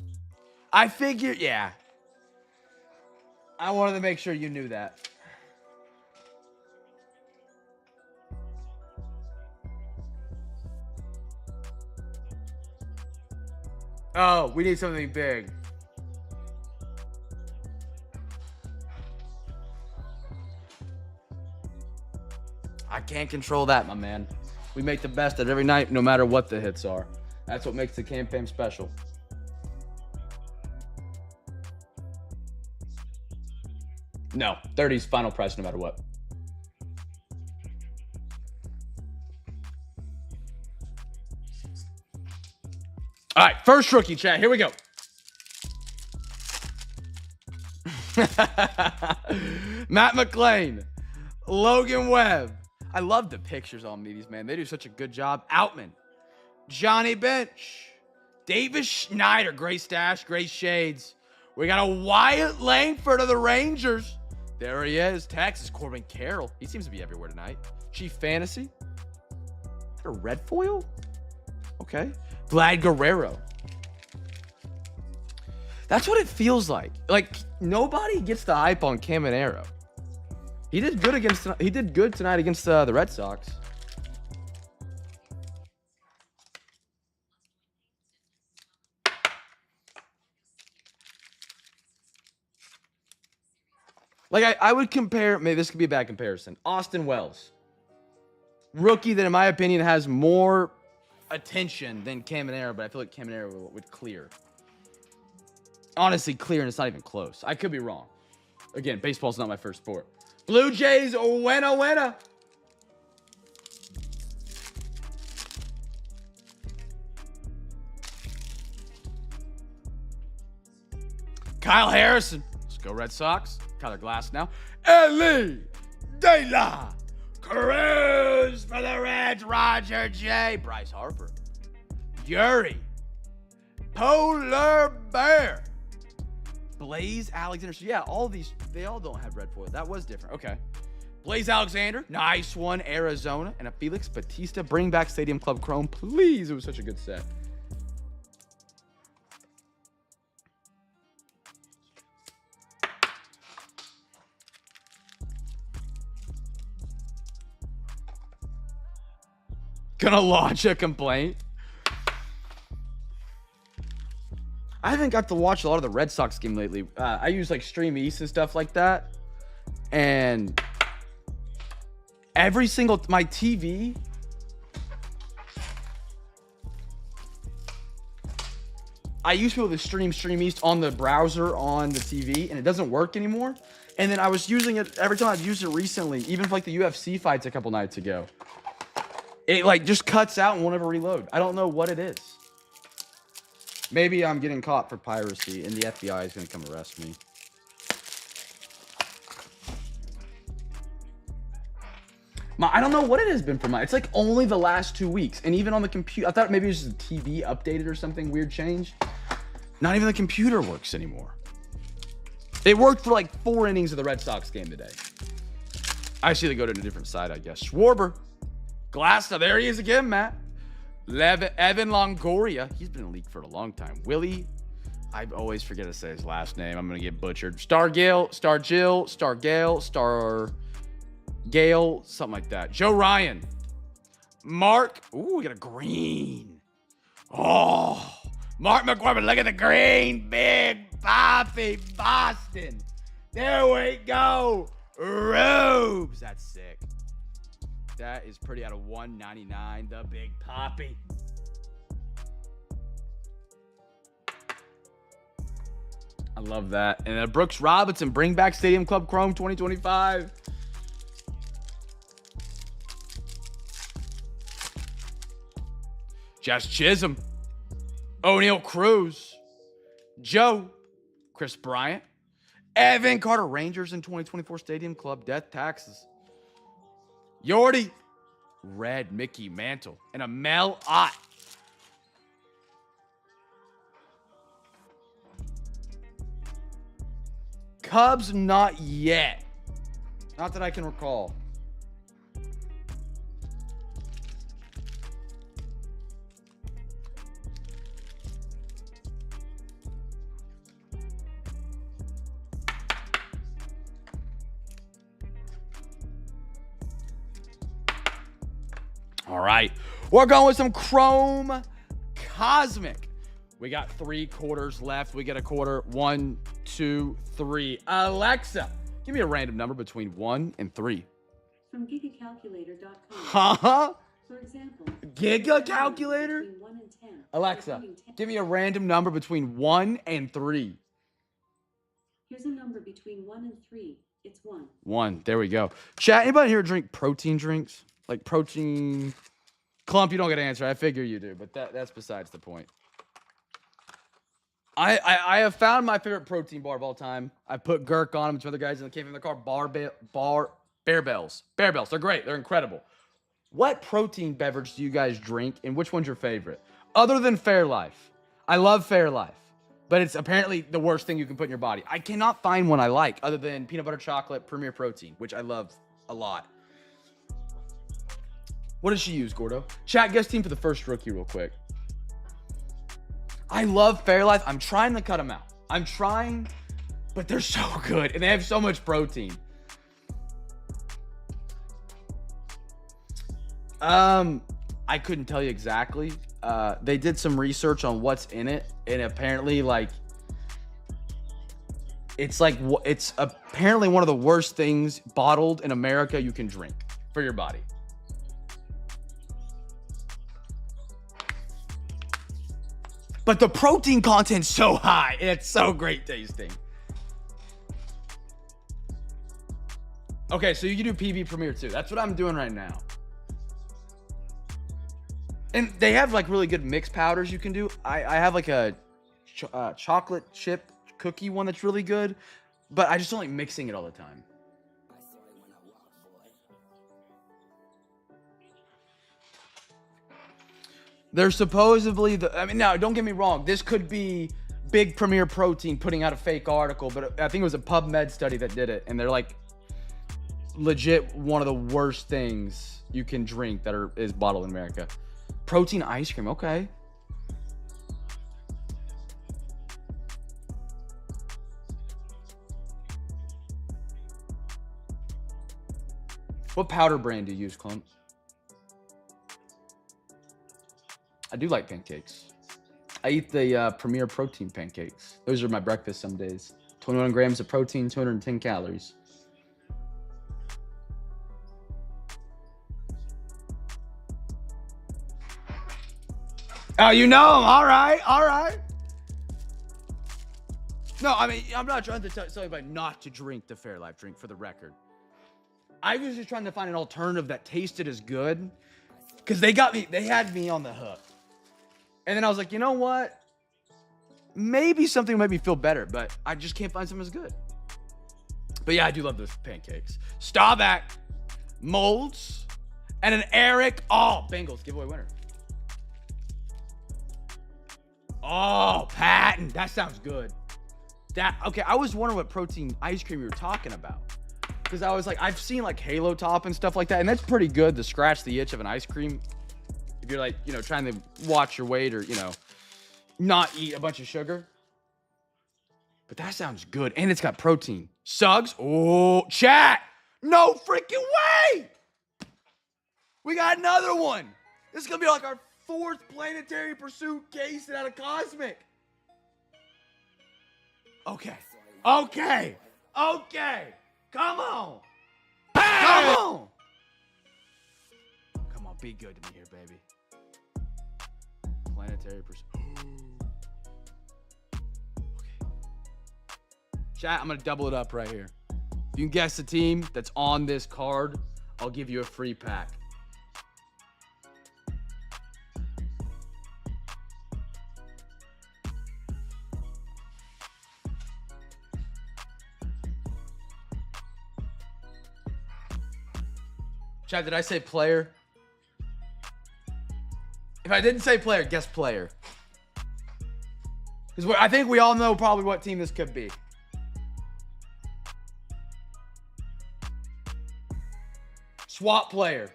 I figured, yeah. I wanted to make sure you knew that. Oh, we need something big. I can't control that, my man. We make the best of every night, no matter what the hits are. That's what makes the CamFam special. No, 30's final price, no matter what. All right, first rookie, chat. Here we go. Matt McClain, Logan Webb. I love the pictures on these, man. They do such a good job. Outman, Johnny Bench, Davis Schneider, gray stash, gray shades. We got a Wyatt Langford of the Rangers. There he is. Texas, Corbin Carroll. He seems to be everywhere tonight. Chief Fantasy. Is that a red foil? Okay. Vlad Guerrero. That's what it feels like. Like, nobody gets the hype on Caminero. He did good tonight against the Red Sox. Like, I would compare, maybe this could be a bad comparison. Austin Wells. Rookie that, in my opinion, has more attention than Caminero, but I feel like Caminero would clear. Honestly, clear, and it's not even close. I could be wrong. Again, baseball's not my first sport. Blue Jays, winner. Kyle Harrison. Let's go Red Sox. Tyler Glass now. Ellie De La Cruz for the Reds. Roger J. Bryce Harper. Yuri. Polar Bear. Blaze Alexander. So yeah, all these, they all don't have red foil. That was different. Okay. Blaze Alexander. Nice one. Arizona. And a Felix Batista. Bring back Stadium Club Chrome, please. It was such a good set. Gonna launch a complaint. I haven't got to watch a lot of the Red Sox game lately. I use like Stream East and stuff like that. And every single, my TV. I used to be able to stream East on the browser on the TV, and it doesn't work anymore. And then I was using it every time I've used it recently, even for like the UFC fights a couple nights ago. It like just cuts out and won't ever reload. I don't know what it is. Maybe I'm getting caught for piracy and the FBI is going to come arrest me. I don't know what it has been for mine. It's like only the last 2 weeks. And even on the computer, I thought maybe it was just the TV updated or something weird changed. Not even the computer works anymore. It worked for like 4 innings of the Red Sox game today. I see they go to a different side, I guess. Schwarber. Glass. Now there he is again, Matt. Evan Longoria. He's been in the league for a long time. Willie. I always forget to say his last name. I'm going to get butchered. Stargale, Stargill, Stargale, Stargale, something like that. Joe Ryan. Mark. Ooh, we got a green. Oh, Mark McCormick. Look at the green. Big Poppy Boston. There we go. Rubes. That's sick. That is pretty out of 199. The Big Poppy. I love that. And Brooks Robinson, bring back Stadium Club Chrome 2025. Josh Chisholm. O'Neal Cruz. Joe. Chris Bryant. Evan Carter. Rangers in 2024 Stadium Club. Death taxes. Yordi. Red Mickey Mantle. And a Mel Ott. Cubs, not yet. Not that I can recall. All right. We're going with some Chrome Cosmic. We got 3 quarters left. We get a quarter. 1, 2, 3. Alexa, give me a random number between 1 and 3. From gigacalculator.com. Huh? For example, Giga calculator? between 1 and 10. Alexa, Including 10. give me a random number between 1 and 3. Here's a number between 1 and 3. It's 1. 1. There we go. Chat, anybody here drink protein drinks? Like protein... Clump, you don't get to answer. I figure you do, but that's besides the point. I have found my favorite protein bar of all time. I put Gurk on them. Some other guys in the came from the car. Bear Bells. Bear Bells. They're great. They're incredible. What protein beverage do you guys drink, and which one's your favorite? Other than Fairlife. I love Fairlife, but it's apparently the worst thing you can put in your body. I cannot find one I like other than peanut butter chocolate Premier Protein, which I love a lot. What does she use, Gordo? Chat, guest team for the first rookie real quick. I love Fairlife. I'm trying to cut them out. I'm trying, but they're so good, and they have so much protein. I couldn't tell you exactly. They did some research on what's in it, and apparently, it's apparently one of the worst things bottled in America you can drink for your body. But the protein content's so high, and it's so great tasting. Okay, so you can do PB Premier too. That's what I'm doing right now. And they have like really good mix powders you can do. I have like a chocolate chip cookie one that's really good, but I just don't like mixing it all the time. They're supposedly now don't get me wrong, this could be Big Premier Protein putting out a fake article, but I think it was a PubMed study that did it, and they're like legit one of the worst things you can drink that is bottled in America. Protein ice cream, okay. What powder brand do you use, Clump? I do like pancakes. I eat the Premier Protein pancakes. Those are my breakfast some days. 21 grams of protein, 210 calories. Oh, you know them. All right, all right. No, I mean, I'm not trying to tell anybody not to drink the Fairlife drink, for the record. I was just trying to find an alternative that tasted as good, because they had me on the hook. And then I was like, you know what? Maybe something will make me feel better, but I just can't find something as good. But yeah, I do love those pancakes. Staubach, Molds, and an Eric. Oh, Bengals giveaway winner. Oh, Patton. That sounds good. Okay, I was wondering what protein ice cream you were talking about. Because I was like, I've seen like Halo Top and stuff like that, and that's pretty good to scratch the itch of an ice cream. If you're like, trying to watch your weight or, not eat a bunch of sugar. But that sounds good. And it's got protein. Suggs. Oh, chat. No freaking way. We got another one. This is going to be like our 4th Planetary Pursuit case out of Cosmic. Okay. Come on. Come on, be good to me here, baby. Planetary Pursuit. Okay. Chat, I'm going to double it up right here. If you can guess the team that's on this card, I'll give you a free pack. Chat, did I say player? If I didn't say player, guess player. Because I think we all know probably what team this could be. Swap player.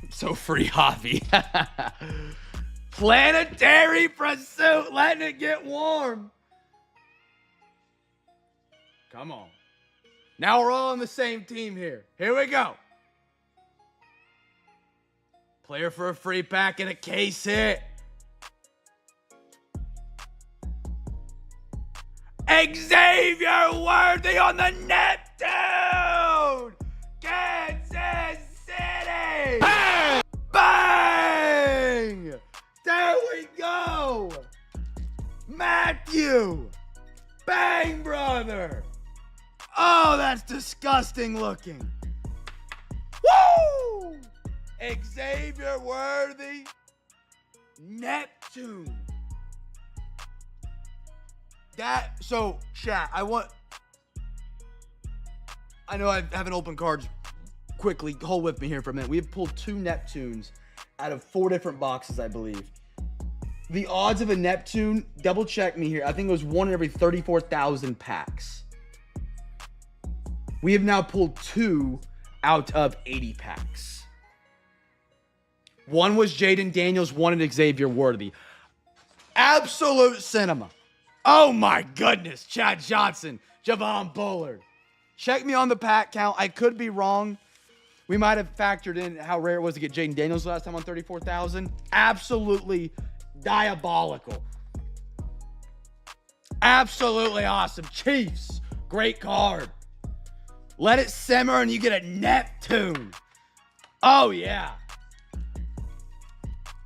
So free hobby. Planetary Pursuit, letting it get warm. Come on. Now we're all on the same team here. Here we go. Player for a free pack and a case hit. Xavier Worthy on the Neptune! Kansas City! Bang! Bang! There we go! Matthew! Bang, brother! Oh, that's disgusting looking. Woo! Xavier Worthy, Neptune. So, chat, I know I haven't opened cards quickly. Hold with me here for a minute. We have pulled 2 Neptunes out of 4 different boxes, I believe. The odds of a Neptune, double check me here. I think it was 1 in every 34,000 packs. We have now pulled 2 out of 80 packs. 1 was Jaden Daniels, 1 at Xavier Worthy. Absolute cinema. Oh my goodness. Chad Johnson, Javon Bullard. Check me on the pack count. I could be wrong. We might have factored in how rare it was to get Jaden Daniels last time on 34,000. Absolutely diabolical. Absolutely awesome. Chiefs, great card. Let it simmer and you get a Neptune. Oh, yeah.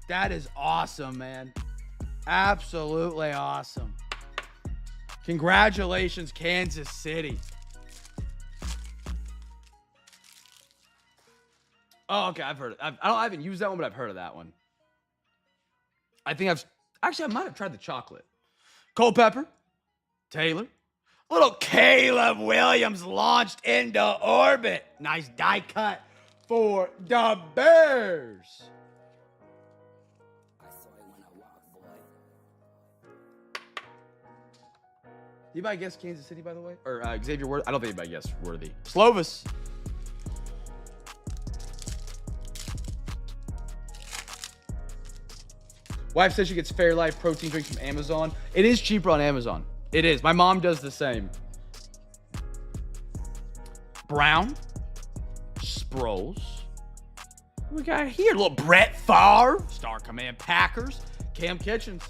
That is awesome, man. Absolutely awesome. Congratulations, Kansas City. Oh, okay, I've heard it. I haven't used that one, but I've heard of that one. I might have tried the chocolate. Culpepper, Taylor. Little Caleb Williams launched into orbit. Nice die cut for the Bears. Anybody guess Kansas City, by the way? Or Xavier Worthy? I don't think anybody guessed Worthy. Slovis. Wife says she gets Fairlife protein drinks from Amazon. It is cheaper on Amazon. It is. My mom does the same. Brown. Sproles. What we got here? Little Brett Thur. Star Command Packers. Cam Kitchens.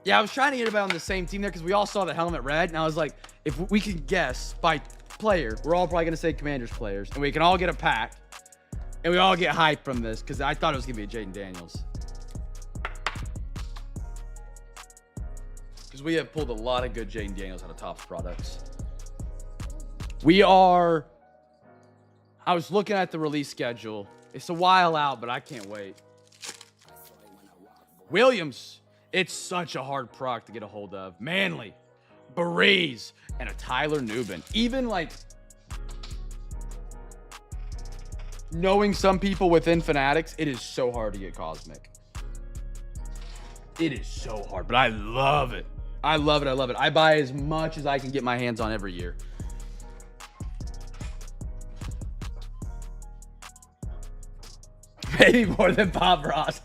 Yeah, I was trying to get everybody on the same team there because we all saw the helmet red. And I was like, if we can guess by player, we're all probably going to say Commanders players. And we can all get a pack. And we all get hyped from this because I thought it was going to be a Jaden Daniels. Because we have pulled a lot of good Jaden Daniels out of Topps products. I was looking at the release schedule. It's a while out, but I can't wait. Williams. It's such a hard product to get a hold of. Manley, Breeze, and a Tyler Nubin. Even like knowing some people within Fanatics, it is so hard to get Cosmic. It is so hard, but I love it. I love it. I love it. I buy as much as I can get my hands on every year. Maybe more than Bob Ross.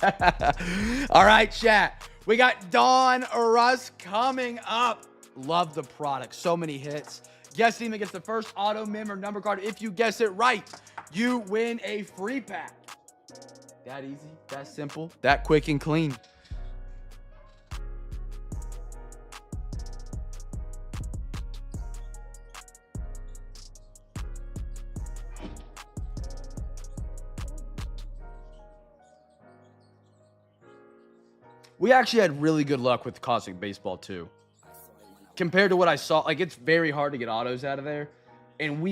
All right, chat. We got Donruss coming up. Love the product. So many hits. Guess team that gets the first auto mem or number card. If you guess it right, you win a free pack. That easy, that simple, that quick and clean. We actually had really good luck with Cosmic Baseball too. Compared to what I saw, like it's very hard to get autos out of there. And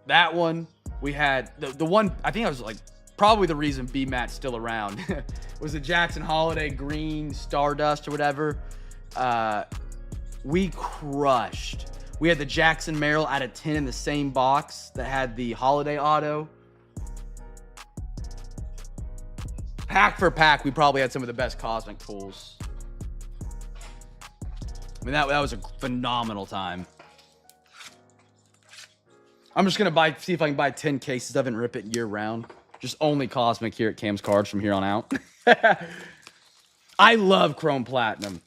that one, we had, the one, I think I was like, probably the reason B-Mat's still around was the Jackson Holiday Green Stardust or whatever. We crushed. We had the Jackson Merrill out of 10 in the same box that had the Holiday auto. Pack for pack, we probably had some of the best Cosmic pulls. I mean, that was a phenomenal time. I'm just going to see if I can buy 10 cases of it and rip it year round. Just only Cosmic here at Cam's Cards from here on out. I love Chrome Platinum.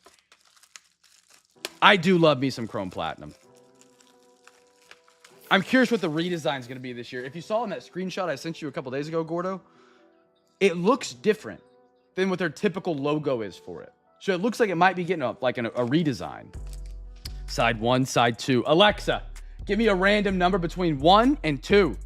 I do love me some Chrome Platinum. I'm curious what the redesign is going to be this year. If you saw in that screenshot I sent you a couple days ago, Gordo, it looks different than what their typical logo is for it. So it looks like it might be getting a redesign. Side 1, side 2. Alexa, give me a random number between 1 and 2.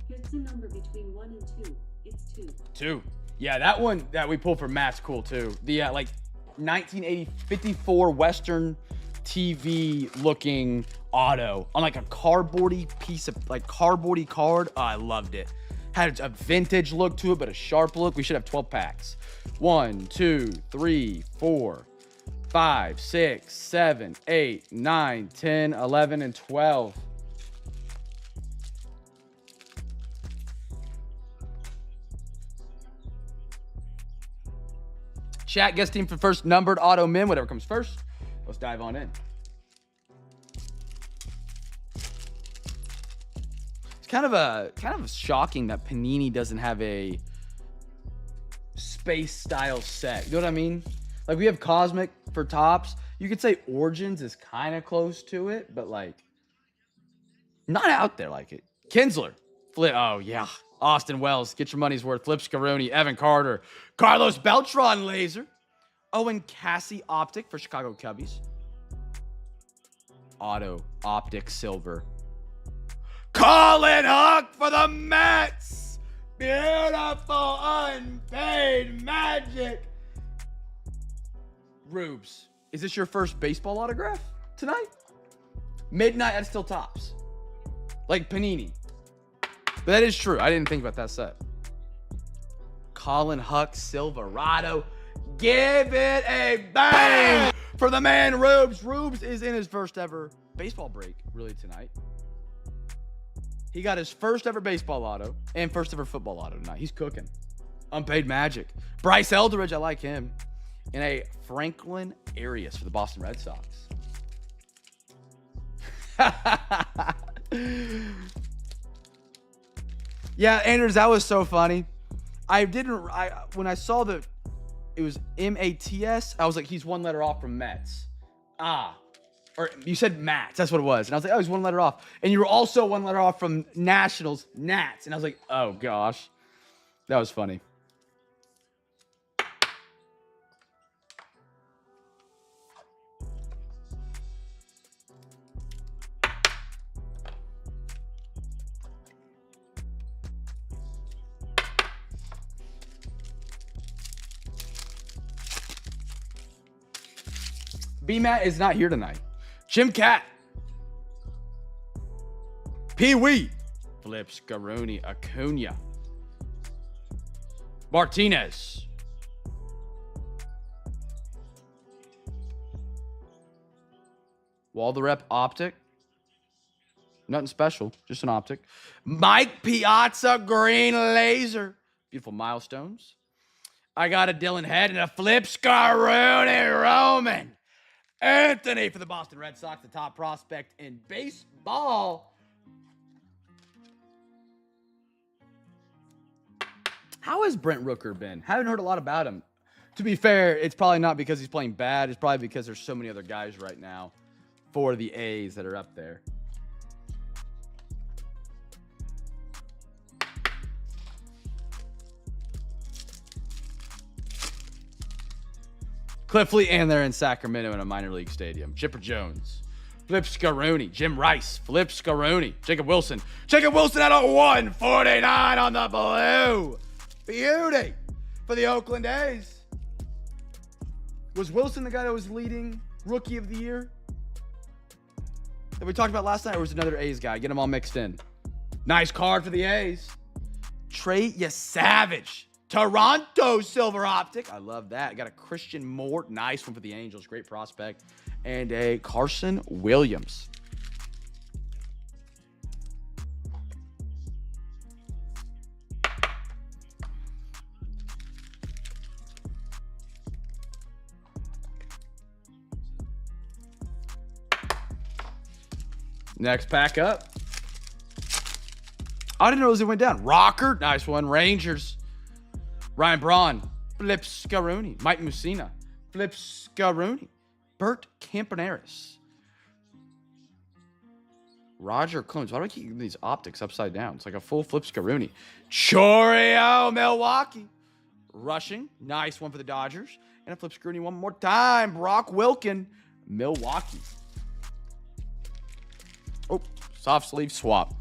Here's a number between 1 and 2. It's 2. 2. Yeah, that one that we pulled from Matt's cool too. The like 1980 54 Western TV looking auto on like a cardboardy piece of like cardboardy card. Oh, I loved it. Had a vintage look to it, but a sharp look. We should have 12 packs. 1, 2, 3, 4, 5, 6, 7, 8, 9, 10, 11, and 12. Chat, guest team for first numbered auto min, whatever comes first. Let's dive on in. It's kind of shocking that Panini doesn't have a space style set. You know what I mean? Like we have Cosmic for tops. You could say Origins is kind of close to it, but like not out there like it. Kinsler, Flip. Oh yeah, Austin Wells, get your money's worth. Flip Scaroni, Evan Carter, Carlos Beltran laser, Owen Cassie optic for Chicago Cubbies. Auto optic silver. Colin Huck for the Mets. Beautiful unpaid magic. Rubes, is this your first baseball autograph tonight? Midnight at Still Tops. Like Panini. But that is true. I didn't think about that set. Colin Huck Silverado. Give it a bang for the man Rubes. Rubes is in his first ever baseball break really tonight. He got his first ever baseball auto and first ever football auto tonight. He's cooking. Unpaid magic. Bryce Eldridge, I like him. And a Franklin Arias for the Boston Red Sox. Yeah, Anders, that was so funny. When I saw that it was Mats, I was like, he's one letter off from Mets. Or you said Mats, that's what it was. And I was like, oh, he's one letter off. And you were also one letter off from Nationals, Nats. And I was like, oh gosh. That was funny. B-Matt is not here tonight. Jim Cat. Pee-wee. Flip Scaroni Acuna. Martinez. Wall the Rep optic. Nothing special, just an optic. Mike Piazza green laser. Beautiful milestones. I got a Dylan Head and a Flip Scaroni Roman. Anthony for the Boston Red Sox, the top prospect in baseball. How has Brent Rooker been? Haven't heard a lot about him. To be fair, it's probably not because he's playing bad. It's probably because there's so many other guys right now for the A's that are up there. Cliff Lee, and they're in Sacramento in a minor league stadium. Chipper Jones. Flip Scaroni. Jim Rice. Flip Scaroni. Jacob Wilson. Jacob Wilson at a 149 on the blue. Beauty for the Oakland A's. Was Wilson the guy that was leading Rookie of the Year that we talked about last night, or was it another A's guy? Get them all mixed in. Nice card for the A's. Trey Yesavage. Toronto silver optic. I love that. Got a Christian Moore. Nice one for the Angels. Great prospect. And a Carson Williams. Next pack up. I didn't know it went down. Rocker. Nice one. Rangers. Ryan Braun. Flip Scaroni. Mike Mussina. Flip Scaroni. Bert Campaneris. Roger Clemens. Why do I keep giving these optics upside down? It's like a full Flip Scaroni. Choreo, Milwaukee. Rushing. Nice one for the Dodgers. And a Flip Scaroni one more time. Brock Wilken. Milwaukee. Oh, soft sleeve swap.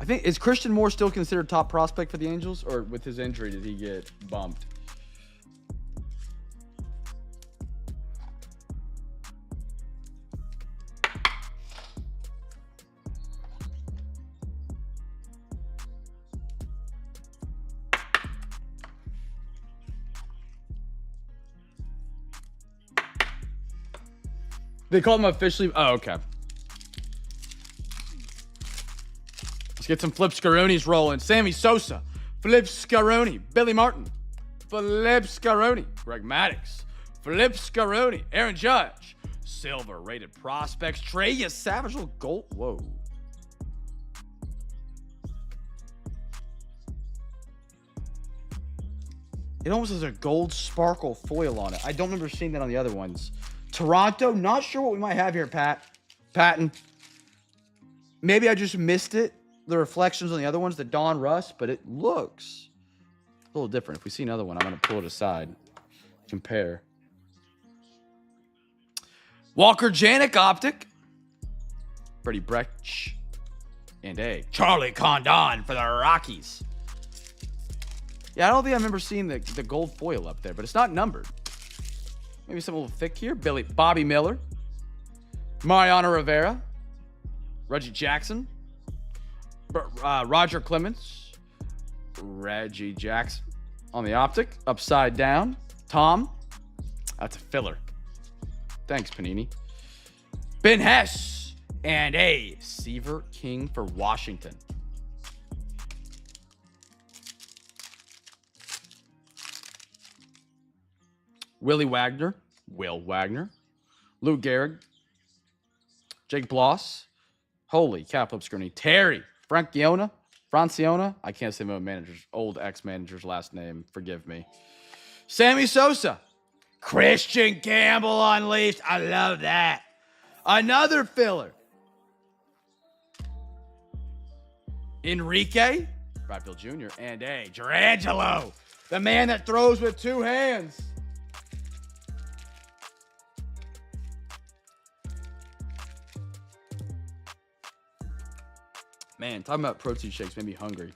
I think, is Christian Moore still considered top prospect for the Angels, or with his injury did he get bumped? They called him officially. Oh, okay. Let's get some Flip Scaronis rolling. Sammy Sosa, Flip Scaroni, Billy Martin, Flip Scaroni, Greg Maddux, Flip Scaroni, Aaron Judge, silver rated prospects, Trey Savage, little gold. Whoa. It almost has a gold sparkle foil on it. I don't remember seeing that on the other ones. Toronto, not sure what we might have here, Patton. Maybe I just missed it. The reflections on the other ones, the Donruss, but it looks a little different. If we see another one, I'm going to pull it aside. Compare. Walker Janik optic. Freddie Brecht. And a Charlie Condon for the Rockies. Yeah, I don't think I remember seeing the gold foil up there, but it's not numbered. Maybe something a little thick here. Bobby Miller. Mariano Rivera. Reggie Jackson. Roger Clemens. Reggie Jackson. On the optic. Upside down. Tom. That's a filler. Thanks, Panini. Ben Hess. And a Seaver King for Washington. Will Wagner, Lou Gehrig, Jake Bloss, holy cow, Flip Screening, Terry, Franciona, I can't say my manager's, old ex-manager's last name, forgive me. Sammy Sosa, Christian Campbell unleashed, I love that. Another filler. Enrique, Bradfield Jr., and a Gerangelo, the man that throws with two hands. Man, talking about protein shakes made me hungry.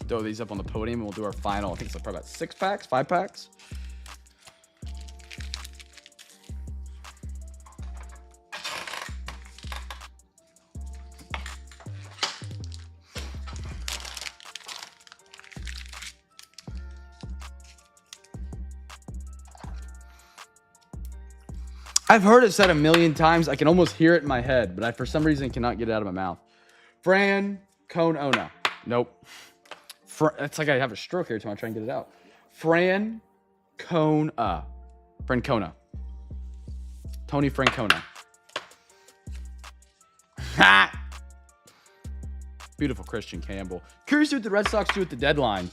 Throw these up on the podium and we'll do our final. I think it's probably about 6 packs, 5 packs. I've heard it said a million times. I can almost hear it in my head, but I, for some reason, cannot get it out of my mouth. Fran Conona. Nope. It's like I have a stroke every time I try and get it out. Fran Francona. Tony Francona. Ha! Beautiful Christian Campbell. Curious to see what the Red Sox do at the deadline.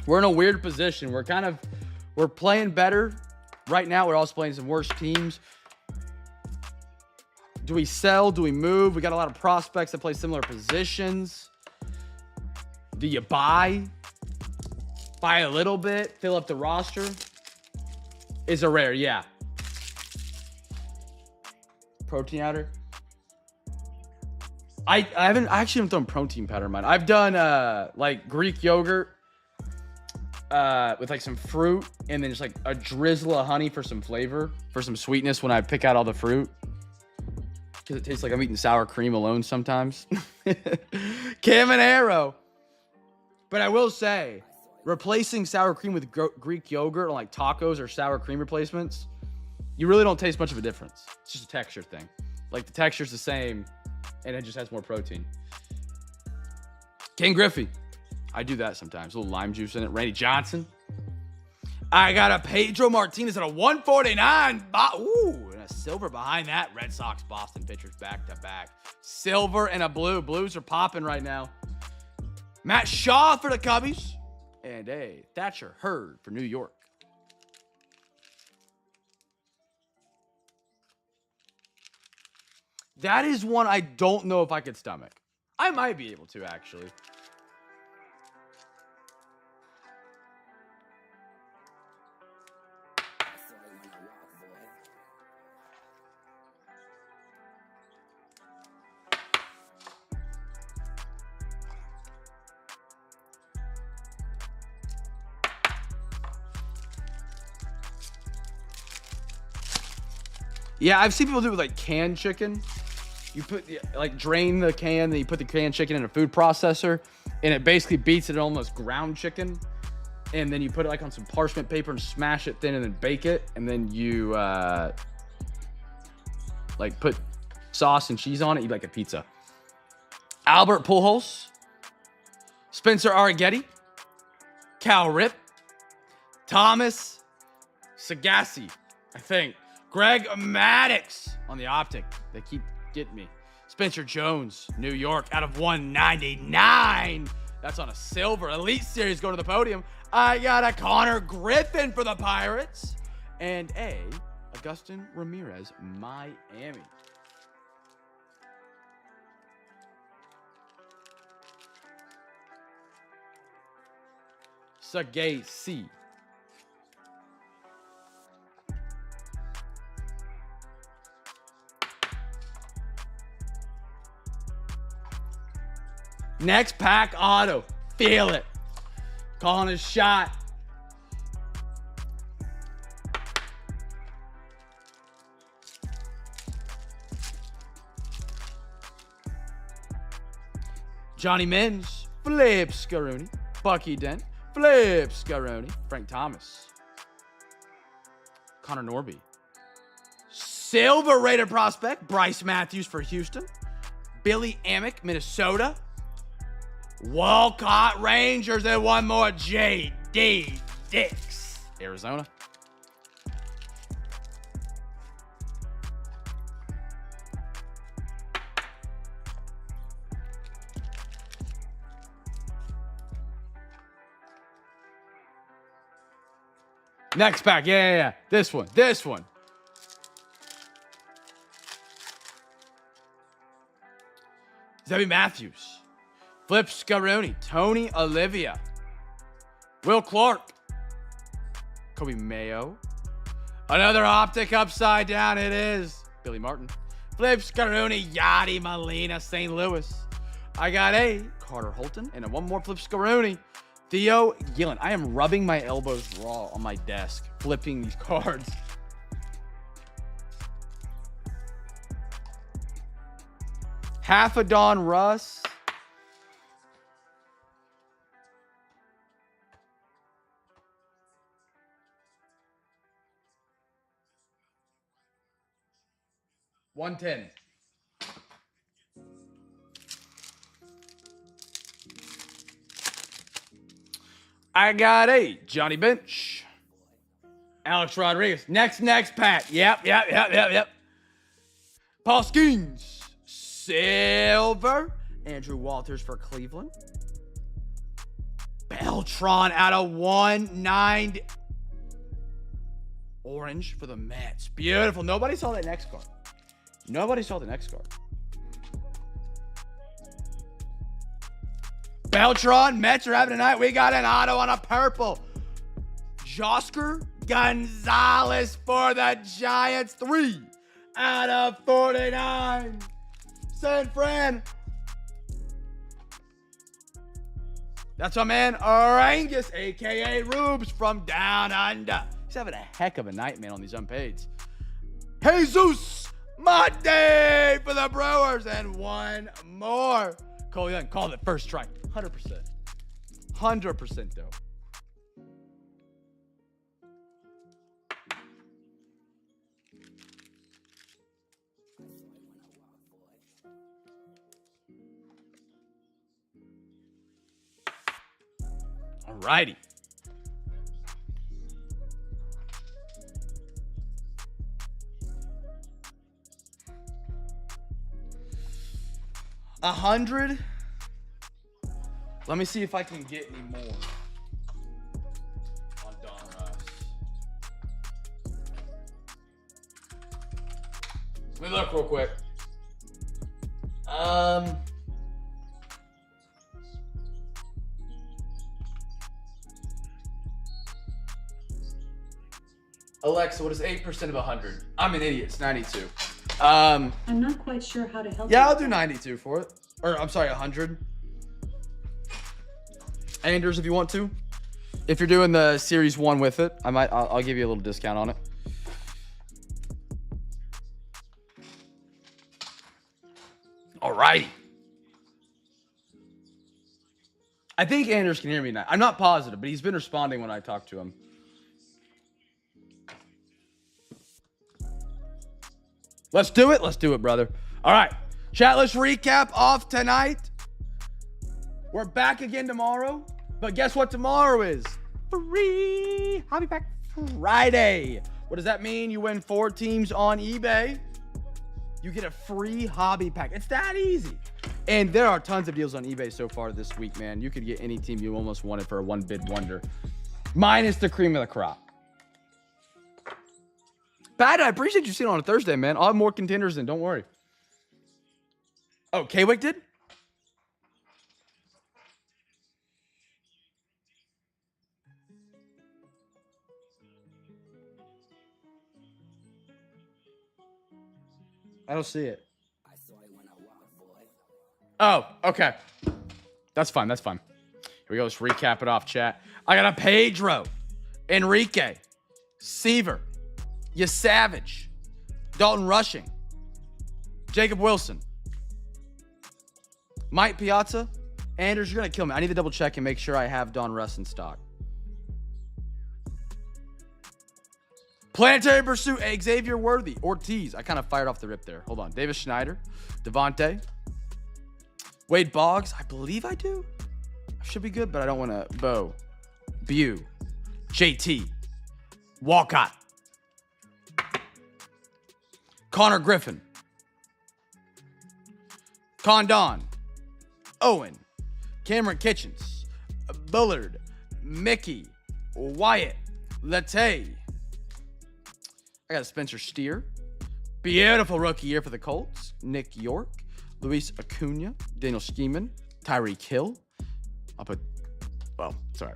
We're in a weird position. We're playing better. Right now, we're also playing some worse teams. Do we sell? Do we move? We got a lot of prospects that play similar positions. Do you buy? Buy a little bit, fill up the roster. Is a rare, yeah. Protein powder. I actually haven't done protein powder in mine. I've done like Greek yogurt with like some fruit and then just like a drizzle of honey for some flavor, for some sweetness when I pick out all the fruit. Because it tastes like I'm eating sour cream alone sometimes. Caminero. But I will say, replacing sour cream with Greek yogurt on like tacos or sour cream replacements, you really don't taste much of a difference. It's just a texture thing. Like the texture's the same and it just has more protein. Ken Griffey. I do that sometimes. A little lime juice in it. Randy Johnson. I got a Pedro Martinez at a 149. Ooh, and a silver behind that. Red Sox, Boston pitchers back to back. Silver and a blue. Blues are popping right now. Matt Shaw for the Cubbies. And a Thatcher Hurd for New York. That is one I don't know if I could stomach. I might be able to, actually. Yeah, I've seen people do it with like canned chicken. You put like drain the can, then you put the canned chicken in a food processor, and it basically beats it almost ground chicken. And then you put it like on some parchment paper and smash it thin, and then bake it. And then you like put sauce and cheese on it. Eat like a pizza. Albert Pujols, Spencer Arrighetti, Cal Rip, Thomas Sagassi, I think. Greg Maddux on the optic. They keep getting me. Spencer Jones, New York, out of 199. That's on a silver. Elite Series going to the podium. I got a Connor Griffin for the Pirates. And a Augustin Ramirez, Miami. Sagassi. Next pack auto. Feel it. Calling his shot. Johnny Mins. Flip Scaroni. Bucky Dent. Flip Scaroni. Frank Thomas. Connor Norby. Silver rated prospect. Bryce Matthews for Houston. Billy Amick, Minnesota. Walcott Rangers, and one more. J.D. Dix, Arizona. Next pack. Yeah. This one. Zebby Matthews. Flip Scaroni, Tony Olivia, Will Clark, Kobe Mayo, another optic upside down. It is Billy Martin, Flip Scaroni, Yadi Molina, St. Louis. I got a Carter Holton and one more Flip Scaroni, Theo Gillen. I am rubbing my elbows raw on my desk, flipping these cards. Half a Donruss. $110. I got a Johnny Bench. Alex Rodriguez. Next pack. Yep. Paul Skeens. Silver. Andrew Walters for Cleveland. Beltran out of 190. Orange for the Mets. Beautiful. Nobody saw that next card. Beltran, Mets are having a night. We got an auto on a purple. Josker Gonzalez for the Giants. 3 out of 49. San Fran. That's my man, Arangus, a.k.a. Rubes from Down Under. He's having a heck of a night, man, on these unpaids. Jesus Monday for the Brewers. And one more. Cole Young called it first strike. 100%. 100% though. righty. $100. Let me see if I can get any more on Donruss. Let me look real quick. Alexa, what is 8% of 100? I'm an idiot. It's 92. I'm not quite sure how to help you. Yeah, I'll do 92 for it. Or, I'm sorry, 100. Anders, if you want to. If you're doing the Series 1 with it, I'll give you a little discount on it. Alrighty. I think Anders can hear me now. I'm not positive, but he's been responding when I talk to him. Let's do it. Let's do it, brother. All right. Chat, let's recap off tonight. We're back again tomorrow. But guess what tomorrow is? Free Hobby Pack Friday. What does that mean? You win 4 teams on eBay. You get a free hobby pack. It's that easy. And there are tons of deals on eBay so far this week, man. You could get any team you almost wanted for a one bid wonder. Minus the cream of the crop. Pat, I appreciate you seeing it on a Thursday, man. I'll have more contenders in. Don't worry. Oh, K-Wick did? I don't see it. Oh, okay. That's fine. That's fine. Here we go. Let's recap it off, chat. I got a Pedro, Enrique, Seaver, You Savage, Dalton Rushing, Jacob Wilson, Mike Piazza. Anders, you're going to kill me. I need to double check and make sure I have Donruss in stock. Planetary Pursuit, Xavier Worthy, Ortiz. I kind of fired off the rip there. Hold on. Davis Schneider, Devontae, Wade Boggs. I believe I do. I should be good, but I don't want to. Bo, Bew, JT, Walcott, Connor Griffin, Condon, Owen, Cameron Kitchens, Bullard, Mickey, Wyatt, Latte. I got a Spencer Steer. Beautiful rookie year for the Colts. Nick York, Luis Acuna, Daniel Skeeman, Tyreek Hill. I'll put, well, sorry.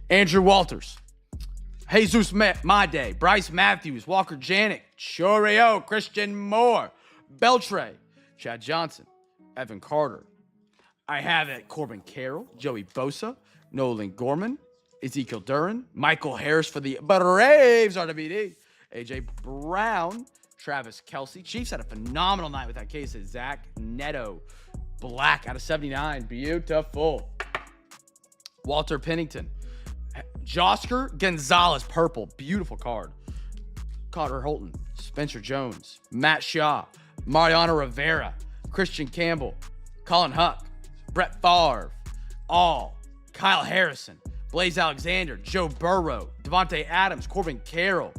Andrew Walters, Jesus Made, Bryce Matthews, Walker Janik, Chorio, Christian Moore, Beltray, Chad Johnson, Evan Carter. I have it Corbin Carroll, Joey Bosa, Nolan Gorman, Ezekiel Duran, Michael Harris for the Braves, RWD, AJ Brown, Travis Kelce. Chiefs had a phenomenal night with that case of Zach Neto. Black out of 79. Beautiful. Walter Pennington. Josker Gonzalez, purple. Beautiful card. Carter Holton. Spencer Jones. Matt Shaw. Mariano Rivera. Christian Campbell. Colin Huck. Brett Favre. Kyle Harrison. Blaze Alexander. Joe Burrow. Devontae Adams. Corbin Carroll.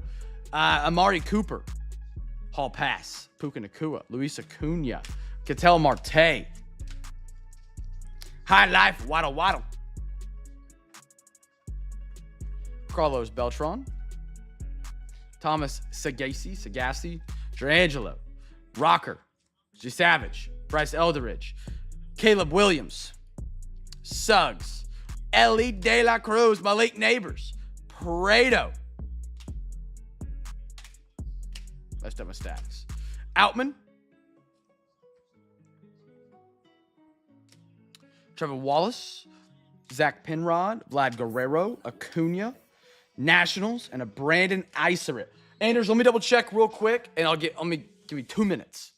Amari Cooper. Hall Pass. Puka Nacua. Luis Acuna. Ketel Marte. High Life. Waddle Waddle. Carlos Beltran. Thomas Sagasi. Drangelo. Rocker. G Savage. Bryce Eldridge. Caleb Williams. Suggs. Ellie De La Cruz. Malik Neighbors. Pareto. Messed up my stacks. Outman. Trevor Wallace. Zach Penrod. Vlad Guerrero. Acuna. Nationals. And a Brandon Iseret. Anders, let me double check real quick and give me 2 minutes.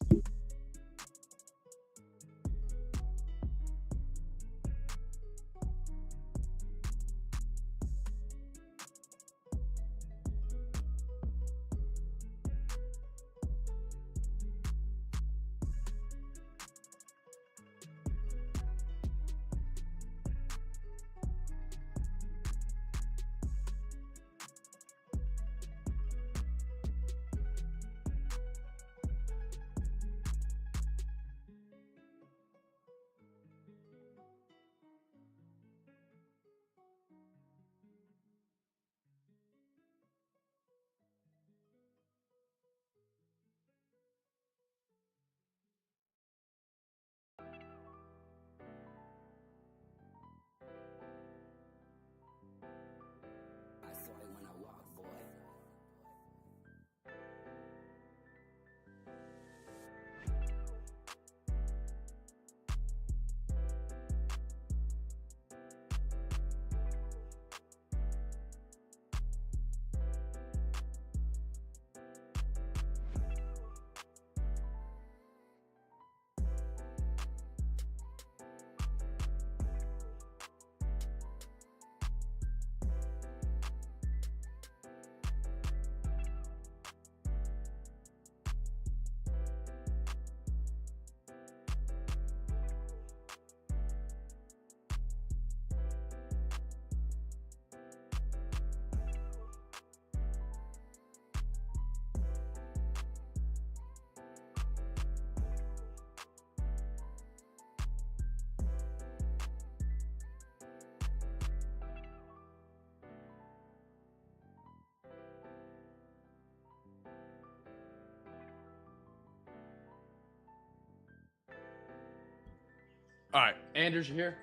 All right, Anders, you here?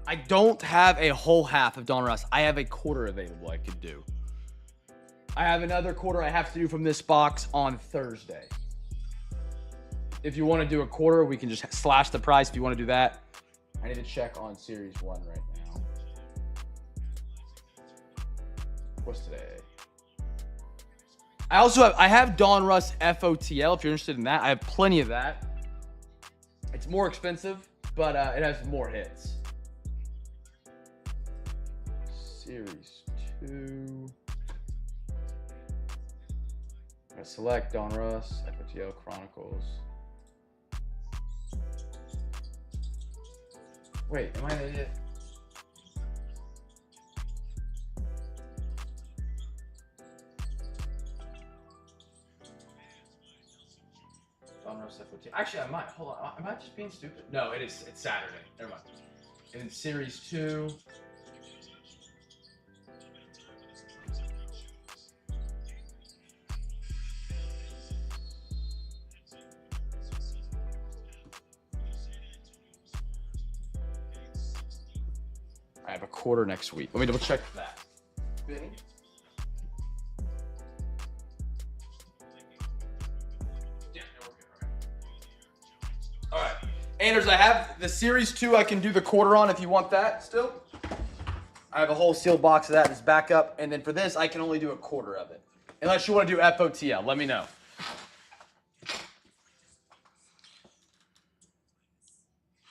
I don't have a whole half of Donruss. I have a quarter available I could do. I have another quarter I have to do from this box on Thursday. If you want to do a quarter, we can just slash the price if you want to do that. I need to check on Series 1 right now. What's today? I have Donruss FOTL if you're interested in that. I have plenty of that. It's more expensive, but it has more hits. Series 2. I'm gonna select Donruss, FOTL Chronicles. Wait, am I an idiot? Donruss FOTL. Actually, I might. Hold on. Am I just being stupid? No, it is. It's Saturday. Never mind. And then Series 2. I have a quarter next week. Let me double check that. Benny? Yeah, we're good. Okay. All right. Anders, I have the Series 2 I can do the quarter on if you want that still. I have a whole sealed box of that as backup. And then for this, I can only do a quarter of it. Unless you want to do FOTL, let me know.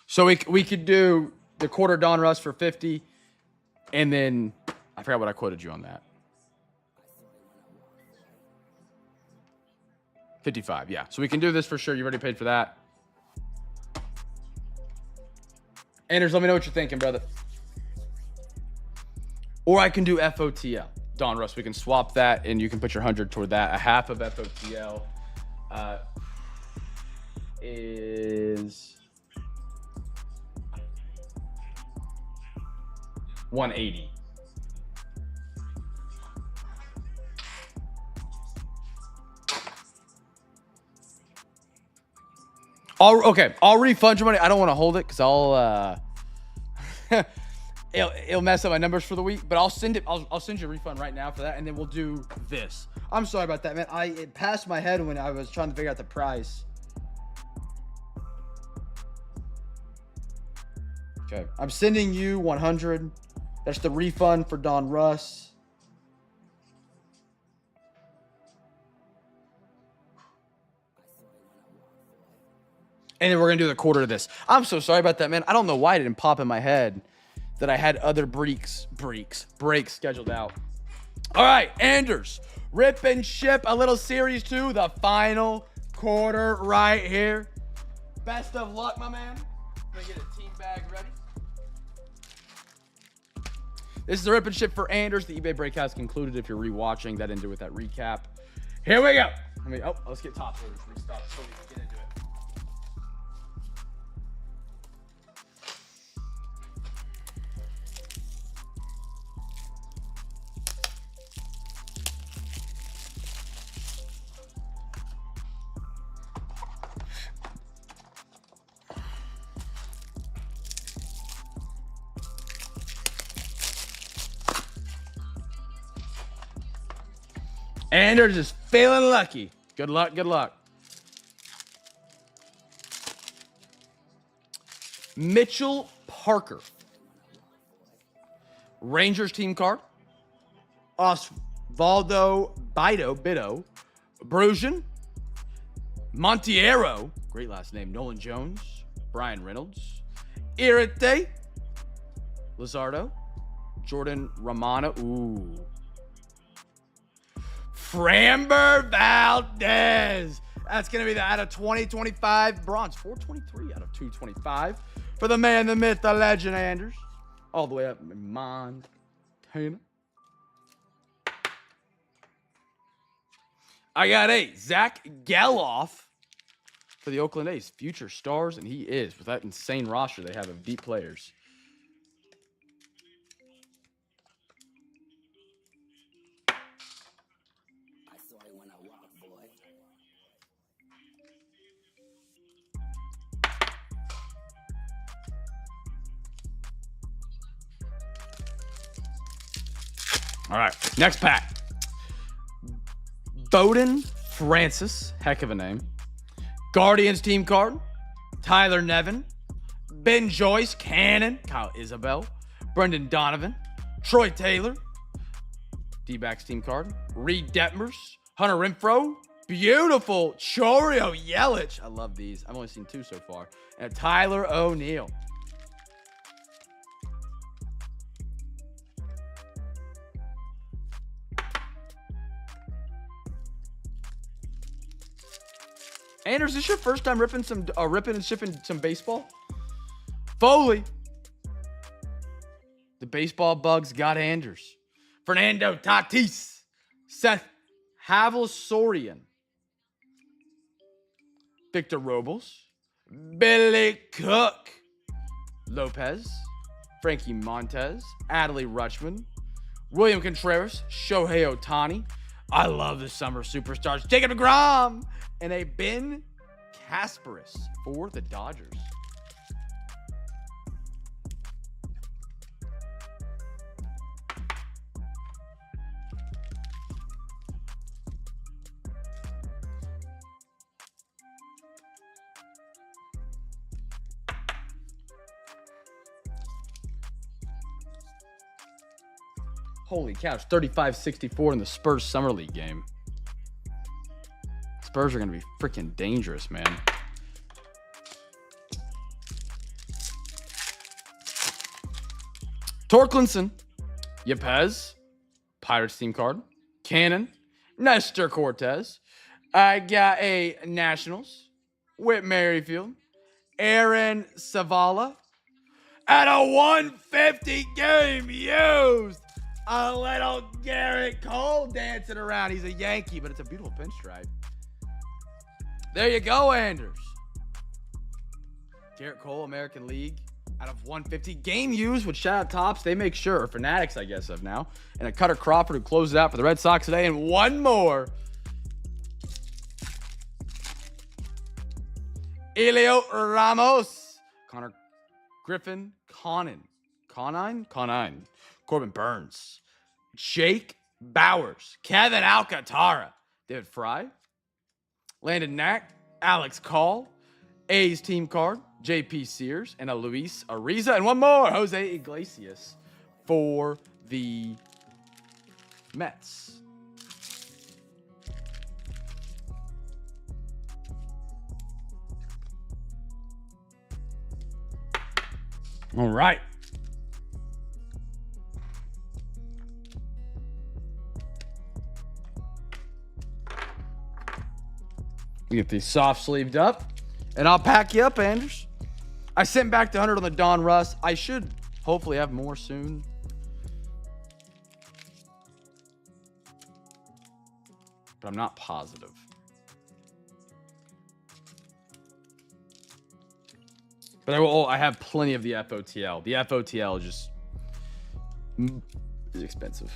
So we could do the quarter Donruss for 50, and then I forgot what I quoted you on that. 55, yeah. So we can do this for sure. You already paid for that. Anders, let me know what you're thinking, brother. Or I can do FOTL. Donruss, we can swap that, and you can put your 100 toward that. A half of FOTL is 180. I'll refund your money. I don't want to hold it because I'll it'll mess up my numbers for the week. But I'll send it. I'll send you a refund right now for that, and then we'll do this. I'm sorry about that, man. It passed my head when I was trying to figure out the price. Okay, I'm sending you 100. That's the refund for Donruss. And then we're going to do the quarter of this. I'm so sorry about that, man. I don't know why it didn't pop in my head that I had other breaks scheduled out. All right, Anders, rip and ship a little Series 2, the final quarter right here. Best of luck, my man. Let me get a team bag ready. This is the rip and ship for Anders. The eBay break has concluded. If you're rewatching, that ended with that recap. Here we go. Let's get top orders restart so we can get into it. And they're just feeling lucky. Good luck, good luck. Mitchell Parker. Rangers team card. Osvaldo Bido. Brujan. Monteiro. Great last name. Nolan Jones. Brian Reynolds. Irate. Lizardo. Jordan Romano. Ooh. Framber Valdez. That's going to be the out of 2025 bronze. 423 out of 225 for the man, the myth, the legend, Anders. All the way up in Montana. I got a Zach Geloff for the Oakland A's. Future stars, and he is. With that insane roster they have of deep players. All right, next pack. Bowden Francis, heck of a name. Guardians team card. Tyler Nevin. Ben Joyce, Cannon. Kyle Isabel. Brendan Donovan. Troy Taylor. D-backs team card. Reed Detmers. Hunter Renfro. Beautiful. Chorio Yelich. I love these. I've only seen 2 so far. And Tyler O'Neill. Anders, is this your first time ripping and shipping some baseball? Foley. The baseball bugs got Anders. Fernando Tatis. Seth Havelsorian. Victor Robles. Billy Cook. Lopez. Frankie Montez. Adley Rutschman. William Contreras. Shohei Ohtani. I love the summer superstars. Jacob deGrom. And a Ben Kasparis for the Dodgers. Holy cow, it's 35-64 in the Spurs Summer League game. Spurs are going to be freaking dangerous, man. Torklinson. Yepez. Pirates team card. Cannon. Nestor Cortez. I got a Nationals. Whit Merrifield. Aaron Savala. At a 150 game used. A little Garrett Cole dancing around. He's a Yankee, but it's a beautiful pinstripe. There you go, Anders. Garrett Cole, American League. Out of 150 game used with shout out tops. They make sure, or Fanatics, I guess, of now. And a Cutter Crawford who closes out for the Red Sox today. And one more. Elio Ramos. Connor Griffin. Conine. Corbin Burns. Jake Bowers. Kevin Alcantara. David Fry. Landon Knack. Alex Call. A's team card. JP Sears. And a Luis Ariza. And one more. Jose Iglesias for the Mets. All right. We get these soft sleeved up, and I'll pack you up, Anders. I sent back the 100 on the Donruss. I should hopefully have more soon. But I'm not positive. But I have plenty of the FOTL. The FOTL is expensive.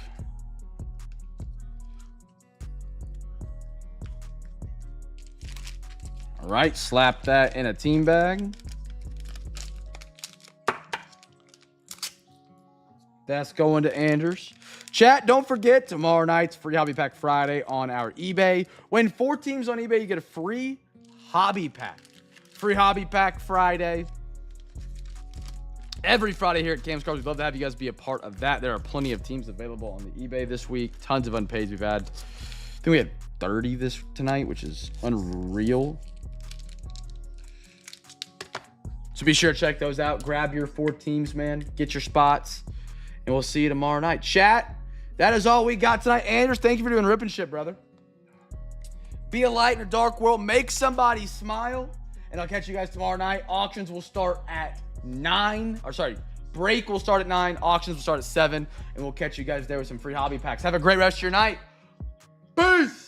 All right, slap that in a team bag. That's going to Anders. Chat, don't forget, tomorrow night's Free Hobby Pack Friday on our eBay. Win 4 teams on eBay, you get a free hobby pack. Free Hobby Pack Friday. Every Friday here at Cam's Cards. We'd love to have you guys be a part of that. There are plenty of teams available on the eBay this week. Tons of unpaids we've had. I think we had 30 tonight, which is unreal. So be sure to check those out. Grab your 4 teams, man. Get your spots. And we'll see you tomorrow night. Chat, that is all we got tonight. Anders, thank you for doing rip and shit, brother. Be a light in a dark world. Make somebody smile. And I'll catch you guys tomorrow night. Auctions will start at 9. Break will start at 9. Auctions will start at 7. And we'll catch you guys there with some free hobby packs. Have a great rest of your night. Peace.